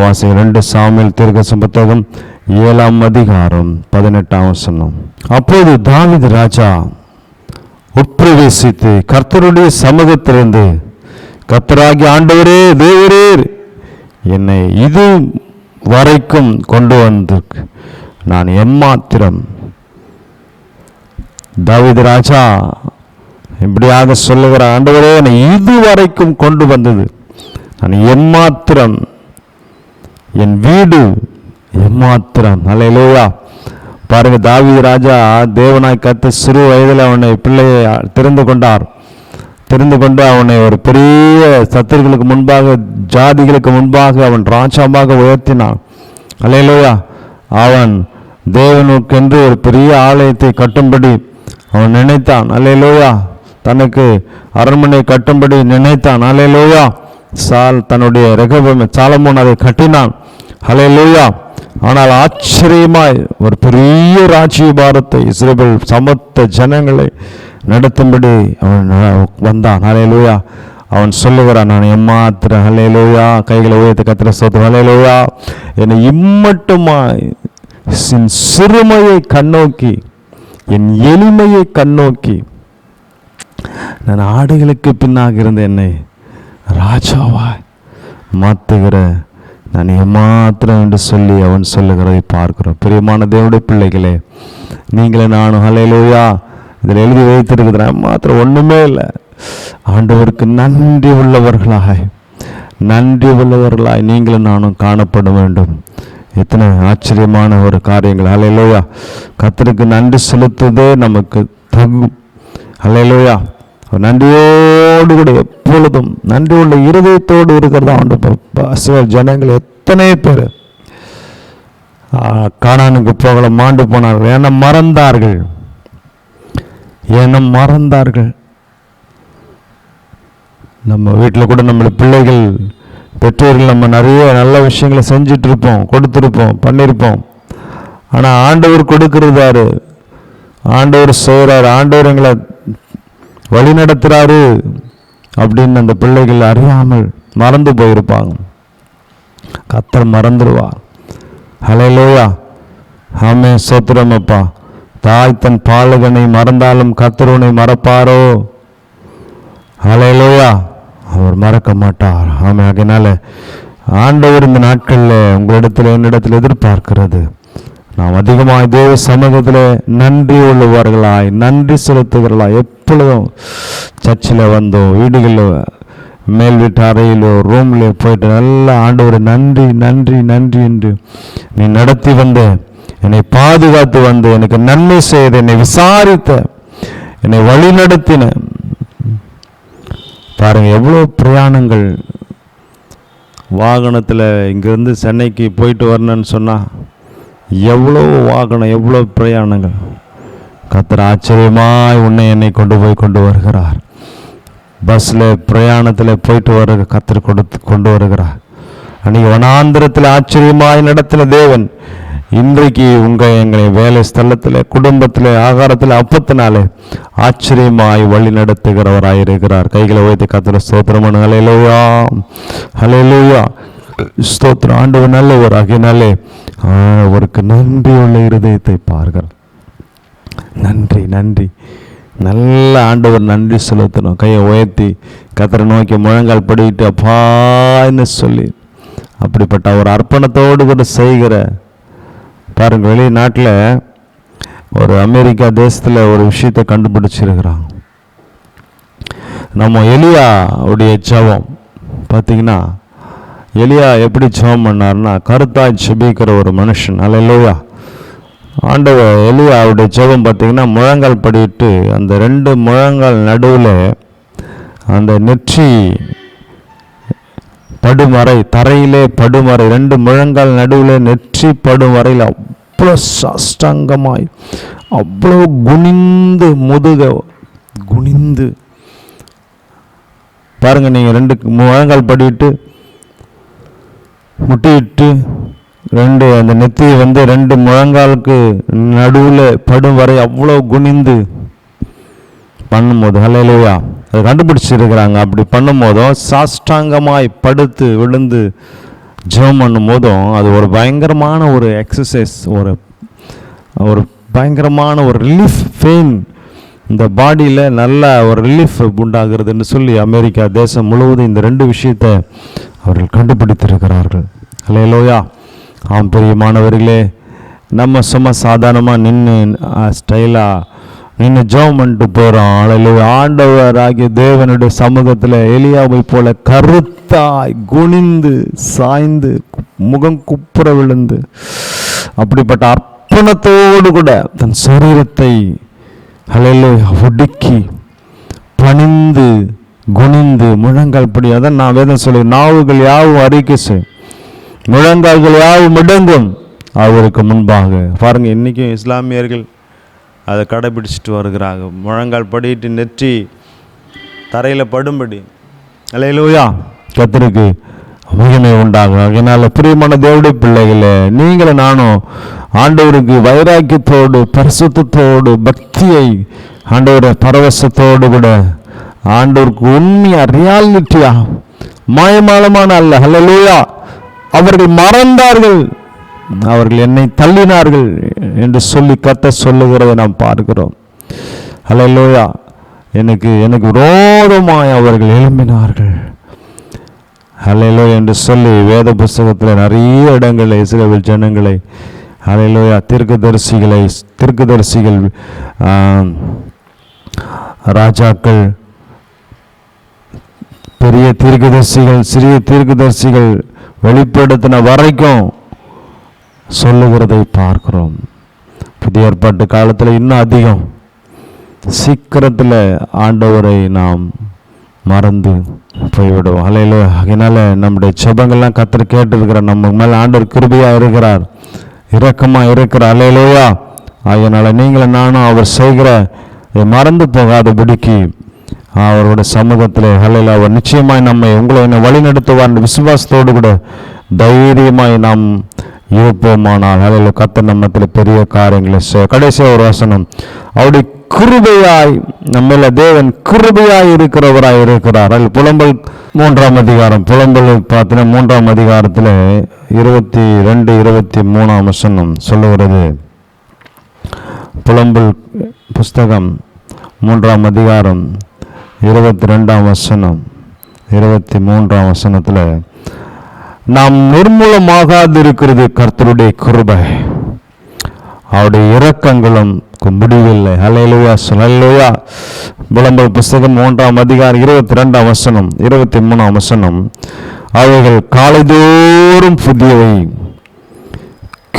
Speaker 1: வாசிங்க. 2 சாமுவேல் தீர்க்கதரிசன புத்தகம் 7ஆம் அதிகாரம் 18ஆம் வசனம். அப்போது தாவீது ராஜா உட்பிரவேசித்து கர்த்தருடைய சமூகத்திலிருந்து, கர்த்தராகி ஆண்டவரே, தேவரீர் என்னை இது வரைக்கும் கொண்டு வந்து நான் எம்மாத்திரம். தாவீது ராஜா இப்படியாக சொல்லுகிற, ஆண்டவரே என்னை இது வரைக்கும் கொண்டு வந்தது நான் எம்மாத்திரம், என் வீடு எம்மாத்திரம். ஹல்லேலூயா. பாருங்க, தாவீது ராஜா தேவனாய் கர்த்தர் சிறு வயதில் அவனை பிள்ளையை தெரிந்து கொண்டு அவனை ஒரு பெரிய சத்துருக்களுக்கு முன்பாக, ஜாதிகளுக்கு முன்பாக அவன் ராஜாவாக உயர்த்தினான். ஹல்லேலூயா. அவன் தேவனுக்கென்று ஒரு பெரிய ஆலயத்தை கட்டும்படி அவன் நினைத்தான். ஹல்லேலூயா. தனக்கு அரண்மனை கட்டும்படி நினைத்தான். ஹல்லேலூயா. தன்னுடைய சாலமோன் அதை கட்டினான். ஹல்லேலூயா. ஆனால் ஆச்சரியமாய் ஒரு பெரிய ராஜ்யபாரத்தை இஸ்ரவேல் சமத்த ஜனங்களை நடத்தும்படி அவன் வந்தான். ஹல்லேலூயா. அவன் சொல்லுகிறான், நான் எம்மாத்திரம். ஹல்லேலூயா. கைகளை உயர்த்தி கர்த்தரை ஸ்தோத்திரம். ஹல்லேலூயா. என்னை இம்மட்டுமாய் என் சிறுமையை கண்ணோக்கி, என் எளிமையை கண்ணோக்கி, நான் ஆடுகளுக்கு பின்னாக இருந்த என்னை ராஜாவாய் மாற்றுகிற நான் ஏமாத்திரம் என்று சொல்லி அவன் சொல்லுகிறதை பார்க்கிறோம். பிரியமான தேவனுடைய பிள்ளைகளே, நீங்களே நானும் ஹல்லேலூயா இதில் எழுதி வைத்திருக்கிறேன் மாத்திரம் ஒன்றுமே இல்லை. ஆண்டவருக்கு நன்றி உள்ளவர்களாய் நீங்களும் நானும் காணப்பட வேண்டும். எத்தனை ஆச்சரியமான ஒரு காரியங்கள். ஹல்லேலூயா. கர்த்தருக்கு நன்றி செலுத்துவதே நமக்கு தகும். ஹல்லேலூயா. நன்றியோடு கூட எப்பொழுதும் நன்றி உள்ள இருதயத்தோடு இருக்கிறதா ஆண்டு ஜனங்கள் எத்தனை பேர் கானானுக்கு போகல, மாண்டு போனார்கள். ஏன்னா மறந்தார்கள். நம்ம வீட்டில் கூட நம்மளோட பிள்ளைகள் பெற்றோர்கள் நம்ம நிறைய நல்ல விஷயங்களை செஞ்சுட்டு இருப்போம், கொடுத்துருப்போம், பண்ணியிருப்போம். ஆனால் ஆண்டவர் கொடுக்கிறாரு, ஆண்டவர் செய்கிறாரு, ஆண்டவர் எங்களை வழி நடத்துகிறாரு அப்படின்னு அந்த பிள்ளைகள் அறியாமல் மறந்து போயிருப்பாங்க. கர்த்தர் மறந்துடுவார். ஹல்லேலூயா. ஆமே, ஸ்தோத்திரம் அப்பா. தாய் தன் பாலகனை மறந்தாலும் கர்த்தர் உன்னை மறப்பாரோ? ஹல்லேலூயா. அவர் மறக்க மாட்டார். ஆமே. அதனால ஆண்டவர் இந்த நாட்களில் உங்களிடத்தில் என்னிடத்தில் எதிர்பார்க்கிறது, நாம் அதிகமாக தேவ சமூகத்தில் நன்றி உள்ளவர்களாய் நன்றி செலுத்துகிறவர்களாய் எப்பொழுதும் சர்ச்சில் வந்தோம், வீடுகளில் மேல் வீட்டு அறையிலோ ரூம்ல போயிட்டு நல்ல ஆண்டவரை நன்றி நன்றி நன்றி என்று நீ நடத்தி வந்த, என்னை பாதுகாத்து வந்து, எனக்கு நன்மை செய்த, என்னை விசாரித்த, என்னை வழி நடத்தின. பாருங்க எவ்வளோ பிரயாணங்கள். வாகனத்தில் இங்கேருந்து சென்னைக்கு போயிட்டு வரணும்னு சொன்னால் எவ்வளோ வாகனம், எவ்வளோ பிரயாணங்கள். கர்த்தர் ஆச்சரியமாய் உன்னை என்னை கொண்டு வருகிறார். பஸ்ஸில் பிரயாணத்தில் போயிட்டு வர கர்த்தர் கொண்டு வருகிறார். அன்றைக்கி வனாந்திரத்தில் ஆச்சரியமாய் நடத்தின தேவன் இன்றைக்கு எங்களை வேலை ஸ்தலத்தில், குடும்பத்தில், ஆகாரத்தில், அப்பத்தினாலே ஆச்சரியமாய் வழி நடத்துகிறவராயிருக்கிறார். கைகளை வைத்து கர்த்தரை ஸ்தோத்திரம் பண்ணுங்க. ஹல்லேலூயா, ஹல்லேலூயா, ஸ்தோத்திரம். ஆண்டவர் நல்லவர் ஆகினாலே அவருக்கு நன்றி உள்ள இருதயத்தை பாருங்கள். நன்றி நன்றி நல்ல ஆண்டவர் நன்றி செலுத்தணும். கையை உயர்த்தி கர்த்தரை நோக்கி முழங்கால் படிக்கிட்டு அப்பான்னு சொல்லி அப்படிப்பட்ட ஒரு அர்ப்பணத்தோடு கூட செய்கிற பாருங்கள். வெளிநாட்டில் ஒரு அமெரிக்கா தேசத்தில் ஒரு விஷயத்தை கண்டுபிடிச்சிருக்கிறாங்க. நம்ம எலியாவுடைய ஜெபம் பார்த்தீங்கன்னா, எலியா எப்படி ஜெபம் பண்ணார்னா, கருத்தாய் ஜெபிக்கிற ஒரு மனுஷன். அல்லேலூயா. ஆண்டவர் எலியாவுடைய ஜெபம் பார்த்தீங்கன்னா, முழங்கால் படிட்டு அந்த 2 முழங்கால் நடுவில் அந்த நெற்றி படுமறை, தரையிலே படுமறை, 2 முழங்கால் நடுவில் நெற்றி படுமறையில் அவ்வளோ சாஷ்டாங்கமாய், அவ்வளோ குனிந்து, முதுக குனிந்து பாருங்க. நீங்கள் 2 முழங்கால் படிட்டு முட்டிட்டு அந்த நெத்தி 2 முழங்காலுக்கு நடுவில் படும் வரை அவ்வளோ குனிந்து பண்ணும்போது, ஹல்லேலூயா, அதை கண்டுபிடிச்சிருக்கிறாங்க. அப்படி பண்ணும் போதும் சாஷ்டாங்கமாய் படுத்து விழுந்து ஜெபம் பண்ணும் போதும் அது ஒரு பயங்கரமான ஒரு எக்ஸசைஸ், ஒரு பயங்கரமான ஒரு ரிலீஃப் பெயின் இந்த பாடியில் நல்ல ஒரு ரிலீஃப் உண்டாகிறதுன்னு சொல்லி அமெரிக்கா தேசம் முழுவதும் இந்த 2 விஷயத்தை அவர்கள் கண்டுபிடித்திருக்கிறார்கள். ஹல்லேலூயா. ஆம் பிரியமானவர்களே, நம்ம சும்மா சாதாரணமாக நின்று ஸ்டைலாக நின்று ஜெபம் பண்ணிட்டு போகிறோம். அல்லது ஆண்டவராகிய தேவனுடைய சமூகத்தில் எலியாவை போல கருத்தாய் குனிந்து சாய்ந்து முகம் குப்புற விழுந்து அப்படிப்பட்ட அர்ப்பணத்தோடு கூட தன் சரீரத்தை ஒடுக்கி பணிந்து குனிந்து முழங்கால் படி. அதான் நான் வேதம் சொல்லி, நாவுகள் யாவும் அறிக்கை செய், முழங்கால்கள் யாவும் இடங்கும் அவருக்கு முன்பாக. பாருங்க, இன்றைக்கும் இஸ்லாமியர்கள் அதை கடைபிடிச்சிட்டு வருகிறாங்க. முழங்கால் படிட்டு நெற்றி தரையில் படும்படி. அல்லேலூயா. கர்த்தருக்கு மகிமை உண்டாகும். அதனால் பிரியமான தேவனுடைய பிள்ளைகளே, நீங்களும் நானும் ஆண்டவருக்கு வைராக்கியத்தோடு, பரிசுத்தத்தோடு, பக்தியை, ஆண்டவரை பரவசத்தோடு கூட ஆண்டவருக்கு உண்மையா, ரியாலிட்டியா, மாயமாலமான அல்ல. அல்லேலூயா. அவர்கள் மறந்தார்கள், அவர்கள் என்னை தள்ளினார்கள் என்று சொல்லி கர்த்தர் சொல்லுகிறதை நாம் பார்க்கிறோம். அல்லேலூயா. எனக்கு விரோதமாய் அவர்கள் எழும்பினார்கள், அல்லேலூயா என்று சொல்லி வேத புஸ்தகத்தில் நிறைய இடங்களில் இஸ்ரவேல் ஜனங்களை, அல்லேலூயா, தீர்க்கதரிசிகள் ராஜாக்கள், பெரிய தீர்க்கதரிசிகள், சிறிய தீர்க்கதரிசிகள் வெளிப்படுத்தின வரைக்கும் சொல்லுகிறதை பார்க்கிறோம். புதிய ஏற்பாட்டு காலத்தில் இன்னும் அதிகம். சீக்கிரத்தில் ஆண்டவரை நாம் மறந்து போய்விடுவோம். அல்லையில அதனால நம்முடைய ஜெபங்கள்லாம் கர்த்தர் கேட்டிருக்கிறார். நம்ம மேலே ஆண்டவர் கிருபையா இருக்கிறார், இரக்கமா இருக்கிறார். அல்லையிலோயா. அதனால நீங்களும் நானும் அவர் செய்கிற மறந்து போகாதபடிக்கு அவருடைய சமூகத்தில் அல்லையில அவர் நிச்சயமாய் நம்மை உங்களை என்னை வழி நடத்துவார் விசுவாசத்தோடு கூட தைரியமாய் நாம் இருப்போமானால் அல்லையில கர்த்தர் நம்மத்தில் பெரிய காரியங்களை கடைசியாக ஒரு வசனம், அவருடைய கிருபையாய் நம்மள தேவன் கிருபையாய் இருக்கிறவராய் இருக்கிறார். அதில் புலம்பல் 3ஆம் அதிகாரம், புலம்பல் பார்த்தீங்கன்னா 3ஆம் அதிகாரத்தில் 22, 23 வசனம் சொல்லுகிறது. புலம்பல் புஸ்தகம் 3ஆம் அதிகாரம் 22ஆம் வசனம் 23ஆம் வசனத்தில், நாம் நிர்மூலமாகாது இருக்கிறது கர்த்தருடைய கிருபை, அவருடைய இரக்கங்களும் முடிவில்லை. ஹல்லேலூயா, ஹல்லேலூயா. புலம்பல் புஸ்தகம் 3ஆம் அதிகாரம் 22ஆம் வசனம் 23ஆம் வசனம், அவைகள் காலைதோறும் புதியவை,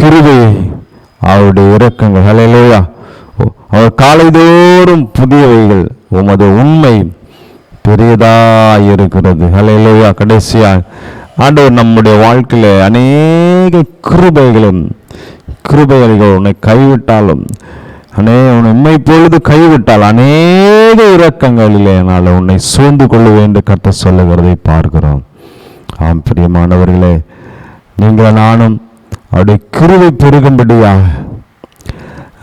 Speaker 1: கிருபை அவருடைய இரக்கங்கள். ஹல்லேலூயா. அவர் காலைதோறும் புதியவைகள், உமது உண்மை பெரியதாயிருக்கிறது. ஹல்லேலூயா. கடைசியா ஆண்டவர் நம்முடைய வாழ்க்கையில அநேக கிருபைகளும் உன்னை கைவிட்டாலும் உண்மை பொழுது கைவிட்டால் அநேக இரக்கங்களிலே என்னால் உன்னை சூழ்ந்து கொள்ளுவேன் என்று கர்த்தர் சொல்லுகிறதை பார்க்கிறோம். ஆம் பிரியமானவர்களே, நீங்கள் நானும் அவருடைய கிருபை பெருகும்படியாக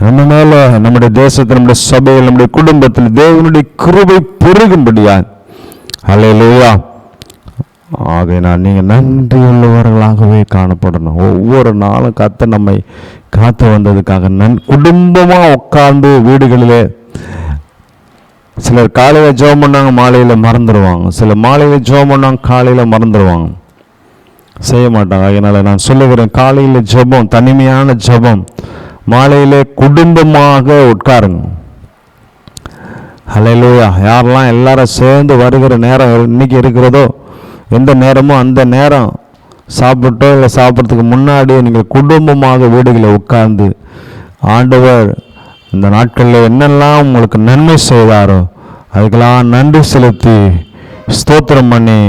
Speaker 1: நம்ம மேல, நம்முடைய தேசத்தில், நம்முடைய சபையில், நம்முடைய குடும்பத்தில் தேவனுடைய கிருபை பெருகும்படியா அல்லேலூயா. ஆகையினால் நீங்கள் நன்றி உள்ளவர்களாகவே காணப்படணும். ஒவ்வொரு நாளும் கர்த்தர் நம்மை காத்து வந்ததுக்காக குடும்பமாக உட்கார்ந்து வீடுகளிலே, சிலர் காலையில் ஜெபம் பண்ணாங்க, மாலையில் மறந்துடுவாங்க. சிலர் மாலையில் ஜெபம் பண்ணாங்க, காலையில் மறந்துடுவாங்க, செய்ய மாட்டாங்க. அதனால் நான் சொல்லுகிறேன், காலையில் ஜெபம், தனிமையான ஜெபம், மாலையிலே குடும்பமாக உட்காருங்க. ஹல்லேலூயா. யாரெல்லாம் எல்லாரும் சேர்ந்து வருகிற நேரம் இன்னைக்கு இருக்கிறதோ, எந்த நேரமோ அந்த நேரம் சாப்பிட்டோ இல்லை சாப்பிட்றதுக்கு முன்னாடியே நீங்கள் குடும்பமாக வீடுகளில் உட்கார்ந்து ஆண்டவர் இந்த நாட்களில் என்னெல்லாம் உங்களுக்கு நன்மை செய்தாரோ அதுக்கெல்லாம் நன்றி செலுத்தி ஸ்தோத்திரம் பண்ணி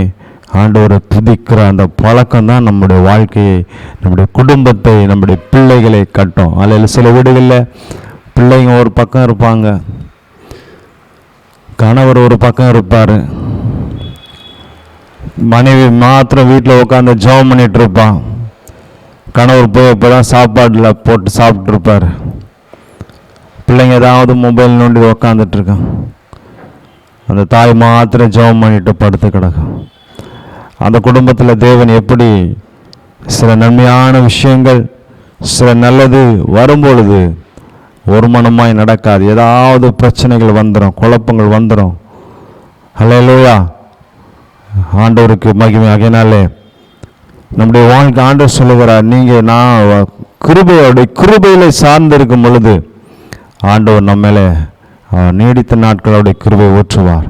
Speaker 1: ஆண்டவரை துதிக்கிற அந்த பழக்கம் தான் நம்முடைய வாழ்க்கையை, நம்முடைய குடும்பத்தை, நம்முடைய பிள்ளைகளை கட்டும். அதில் சில வீடுகளில் பிள்ளைங்க ஒரு பக்கம் இருப்பாங்க, கணவர் ஒரு பக்கம் இருப்பார், மனைவி மாத்திரம் வீட்டில் உட்காந்து ஜெபம் பண்ணிட்டு இருப்பான். கணவர் போய் இப்போ தான் சாப்பாடில் போட்டு சாப்பிட்ருப்பார். பிள்ளைங்க ஏதாவது மொபைல் நோண்டி உக்காந்துட்டு இருக்கான். அந்த தாய் மாத்திரம் ஜெபம் பண்ணிட்டு படுத்து கிடக்கும். அந்த குடும்பத்தில் தேவன் எப்படி சில நன்மையான விஷயங்கள், சில நல்லது வரும்பொழுது ஒரு மனமாய் நடக்காது, ஏதாவது பிரச்சனைகள் வந்துடும், குழப்பங்கள் வந்துடும். ஹல்லேலூயா. ஆண்டவருக்கு மகிமை. ஆகையினாலே நம்முடைய வாழ்க்கை ஆண்டவர் சொல்லுகிறார், நீங்கள் நான் கிருபையில சார்ந்திருக்கும் பொழுது ஆண்டவர் நம்ம மேலே நீடித்த நாட்களுடைய கிருபை ஊற்றுவார்.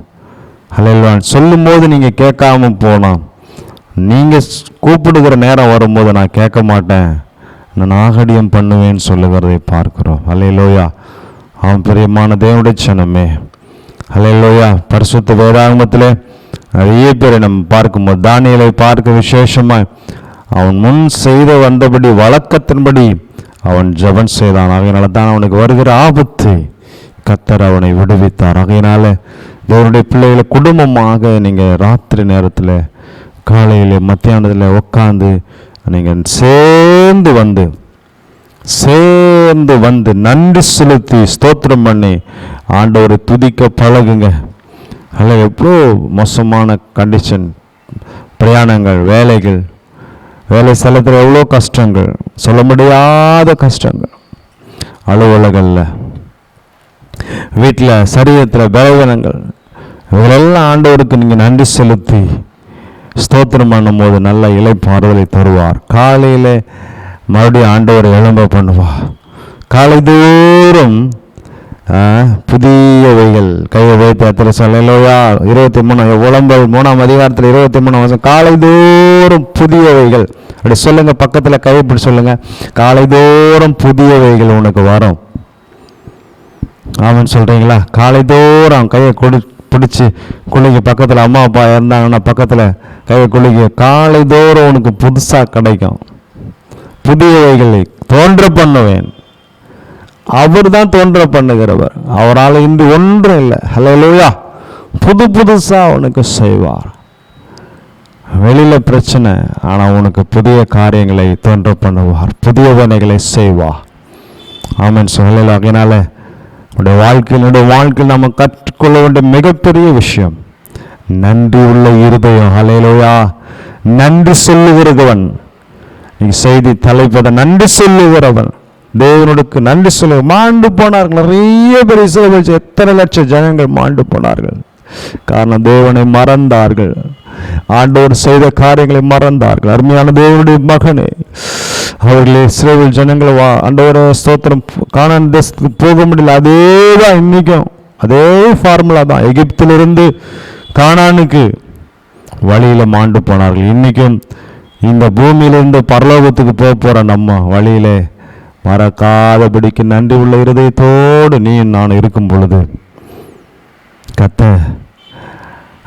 Speaker 1: ஹல்லேலூயா. சொல்லும் போது நீங்கள் கேட்காம போனோம், நீங்கள் கூப்பிடுகிற நேரம் வரும்போது நான் கேட்க மாட்டேன், நான் ஆகடியம் பண்ணுவேன்னு சொல்லுகிறதை பார்க்கிறோம். ஹல்லேலூயா. அவன் பிரியமான தேவனுடைய சனமே, ஹல்லேலூயா. பரிசுத்த வேதாகமத்திலே நிறைய பேரை நம்ம பார்க்கும்போது, தானியேலை பார்க்க விசேஷமாய் அவன் முன் செய்த வந்தபடி வழக்கத்தின்படி அவன் ஜெபம் செய்தான். ஆகையினால தான் அவனுக்கு வருகிற ஆபத்து கர்த்தர் அவனை விடுவித்தார். ஆகையினால தேவனுடைய பிள்ளைகளை குடும்பமாக நீங்கள் ராத்திரி நேரத்தில், காலையில், மத்தியானத்தில் உட்காந்து நீங்கள் சேர்ந்து வந்து நன்றி செலுத்தி ஸ்தோத்திரம் பண்ணி ஆண்டவரை துதிக்க பழகுங்க. அதில் எவ்வளோ மோசமான கண்டிஷன், பிரயாணங்கள், வேலை ஸ்தலத்தில் எவ்வளோ கஷ்டங்கள், சொல்ல முடியாத கஷ்டங்கள், அலுவலகங்களில், வீட்டில், சரீரத்தில் பலவீனங்கள், இவங்களெல்லாம் ஆண்டவருக்கு நீங்கள் நன்றி செலுத்தி ஸ்தோத்திரம் பண்ணும்போது நல்ல இளைப்பாறுதலை தருவார். காலையில் மறுபடியும் ஆண்டவரை எழும்ப பண்ணுவார். காலை தோறும்
Speaker 3: புதியவைகள் கையை வைத்து அத்தனை சொல்லலையா 23 உலம்பல் 3ஆம் அதிகாரத்தில் 23 காலைதோறும் புதியவைகள். அப்படி சொல்லுங்க, பக்கத்தில் கைப்பிடி சொல்லுங்க, காலைதோறும் புதியவைகள் உனக்கு வரும். ஆமான்னு சொல்றீங்களா? காலைதோறும் கையை பிடிச்சி குளிக்க, பக்கத்தில் அம்மா அப்பா இருந்தாங்கன்னா பக்கத்தில் கையை குளிக்க, காலைதோறும் உனக்கு புதுசாக கிடைக்கும். புதியவைகளை தோன்ற பண்ணுவேன். அவர் தான் தோன்ற பண்ணுகிறவர். அவரால் இன்று ஒன்றும் இல்லை. ஹல்லேலூயா. புதுசா உனக்கு செய்வார். வெளியில பிரச்சனை, ஆனால் உனக்கு புதிய காரியங்களை தோன்ற பண்ணுவார், புதிய வேலைகளை செய்வார். ஆமென் சொல்லல. அதனால உடைய வாழ்க்கையில் நம்ம கற்றுக்கொள்ள வேண்டிய மிகப்பெரிய விஷயம் நன்றி உள்ள இருதயம். ஹல்லேலூயா. நன்றி சொல்லுகிறவன். நீ செய்தி தலைப்பத நன்றி சொல்லுகிறவன், தேவனுக்கு நன்றி சொல்ல. மாண்டு போனார்கள் நிறைய பேர். இஸ்ரவேல் எத்தனை லட்சம் ஜனங்கள் மாண்டு போனார்கள். காரணம் தேவனை மறந்தார்கள். ஆண்டவர் செய்த காரியங்களை மறந்தார்கள். அருமையான தேவனுடைய மகனே, அவர்களே இஸ்ரவேல் ஜனங்கள் ஆண்டவர ஸ்தோத்திரம் கானான் தேசத்துக்கு போக முடியல. அதேதான் இன்னைக்கும், அதே ஃபார்முலா தான். எகிப்திலிருந்து கானானுக்கு வழியில மாண்டு போனார்கள். இன்னைக்கும் இந்த பூமியிலிருந்து பரலோகத்துக்கு போற நம்ம வழியிலே மறக்காதபடிக்கு நன்றி உள்ள இருதயத்தோடு நீ நான் இருக்கும் பொழுது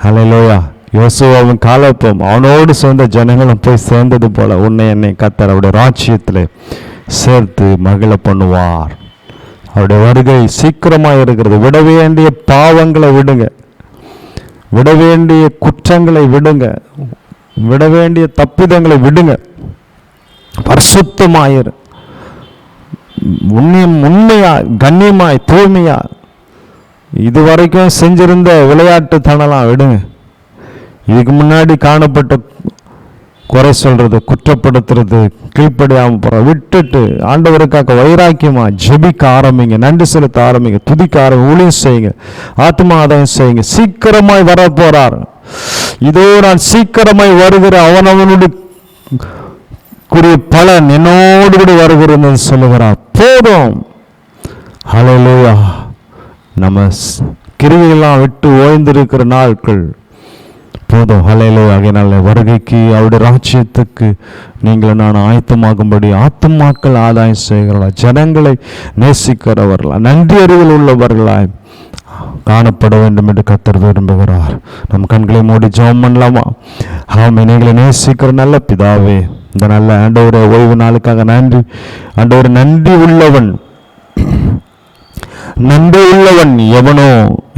Speaker 3: ஹல்லேலூயா. யோசுவாவின் காலப்பம் அவனோடு சேர்ந்த ஜனங்களும் போய் சேர்ந்தது போல உன்னை என்னை கர்த்தர் அவருடைய ராஜ்யத்தில் சேர்த்து மகிழ பண்ணுவார். அவருடைய வருகை சீக்கிரமாக இருக்கிறது. விட வேண்டிய பாவங்களை விடுங்க, விட வேண்டிய குற்றங்களை விடுங்க, விட வேண்டிய தப்பிதங்களை விடுங்க. பரிசுத்தமாயிரு. உண்மையா கண்ணியமாய் தூய்மையா இதுவரைக்கும் செஞ்சிருந்த விளையாட்டு தனலாம் விடுங்க. இதுக்கு முன்னாடி காணப்பட்ட குறை சொல்றது, குற்றப்படுத்துறது, கீழ்ப்படியாம போற விட்டுட்டு ஆண்டவருக்காக வைராக்கியமா ஜெபிக்க ஆரம்பிங்க, நன்றி செலுத்த ஆரம்பிங்க, துதிக்க ஆரம்பிங்க, ஊழியம் செய்யுங்க, ஆத்மா ஆதாயம் செய்யுங்க. சீக்கிரமாய் வர போறார். இதோ நான் சீக்கிரமாய் வருகிற அவனவனுடைய கூடிய பலன் என்னோடு கூட வருகிறது சொல்லுகிறார். போதும். ஹல்லேலூயா. நம்ம கிரியையெல்லாம் விட்டு ஓய்ந்திருக்கிற நாட்கள் போதும். ஹல்லேலூயா. ஆகையினால வருகைக்கு அவருடைய ராஜ்யத்துக்கு நீங்கள் நான் ஆயத்தமாகும்படி ஆத்துமாக்கள் ஆதாயம் செய்கிறவர்களா, ஜனங்களை நேசிக்கிறவர்களா, நன்றி அறிவில் உள்ளவர்களாய் காணப்பட வேண்டும் என்று கர்த்தர் விரும்புகிறார். நம் கண்களை மூடி ஜெபம் பண்ணலாமா? ஆமென். எங்களை நேசிக்கிற நல்ல பிதாவே, இந்த நல்ல ஆண்டவரே ஓய்வு நாளுக்காக நன்றி. ஆண்டவர் நன்றி உள்ளவன், நன்றி உள்ளவன் எவனோ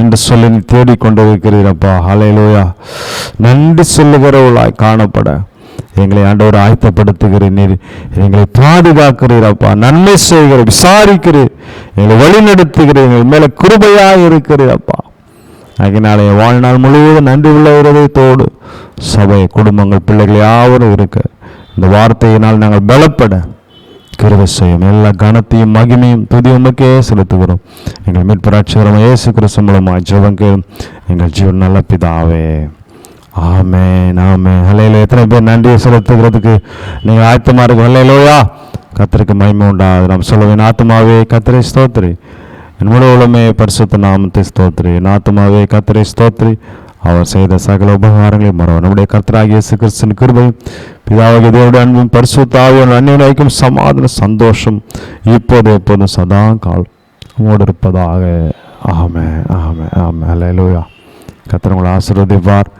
Speaker 3: என்று சொல்லி நீ தேடிக்கொண்டிருக்கிறீரப்பா. ஹல்லேலூயா. நன்றி சொல்லுகிறவர்களாய் காணப்பட எங்களை ஆண்டவர் ஆயத்தப்படுத்துகிறீர். நீர் எங்களை பாதுகாக்கிறீரப்பா, நன்மை செய்கிற, விசாரிக்கிறீர், எங்களை வழி நடத்துகிறீர், எங்கள் மேல கிருபையாக இருக்கிறீரப்பா. அதனாலே வாழ்நாள் முழுவதும் நன்றி உள்ள இருதயத்தோடு சபை, குடும்பங்கள், பிள்ளைகள் யாவரும் இருக்க இந்த வார்த்தையினால் நாங்கள் பலப்பட கிருபை செய்யும். எல்லா கனத்தையும் மகிமையும் துதி உமக்கே செலுத்துகிறோம். எங்கள் மீட்பராட்சிகரமாக இயேசு கிறிஸ்து மூலமாக ஜெபம் கேளும் எங்கள் ஜீவன் நல்ல பிதாவே. ஆமென், ஆமென். ஹல்லேலூயா. எத்தனை பேர் நன்றியை செலுத்துகிறதுக்கு நீங்கள் ஆயத்தமாக இருக்கு? ஹல்லேலூயா. கர்த்தருக்கு மகிமை உண்டாது. நாம் சொல்லுவேன், ஆத்துமாவே கர்த்தரை ஸ்தோத்திரி, என் முழு உலகமே பரிசுத்த நாமத்தை ஸ்தோத்திரி. என் ஆத்துமாவே கர்த்தரை ஸ்தோத்திரி, அவர் செய்த சகல உபகாரங்களையும் மறவன். நம்முடைய கர்த்தராகிய இயேசு கிறிஸ்துவின் கிருபையும் பிதாவாகிய தேவனுடைய அன்பும் பரிசுத்த ஆவியான அந்நியனுக்கும் சமாதான சந்தோஷம் இப்போது எப்போதும் சதா காலம் இருப்பதாக. ஆமென், ஆமென், ஆமென். ஹல்லேலூயா. கர்த்தர் உங்களை ஆசீர்வதிப்பார்.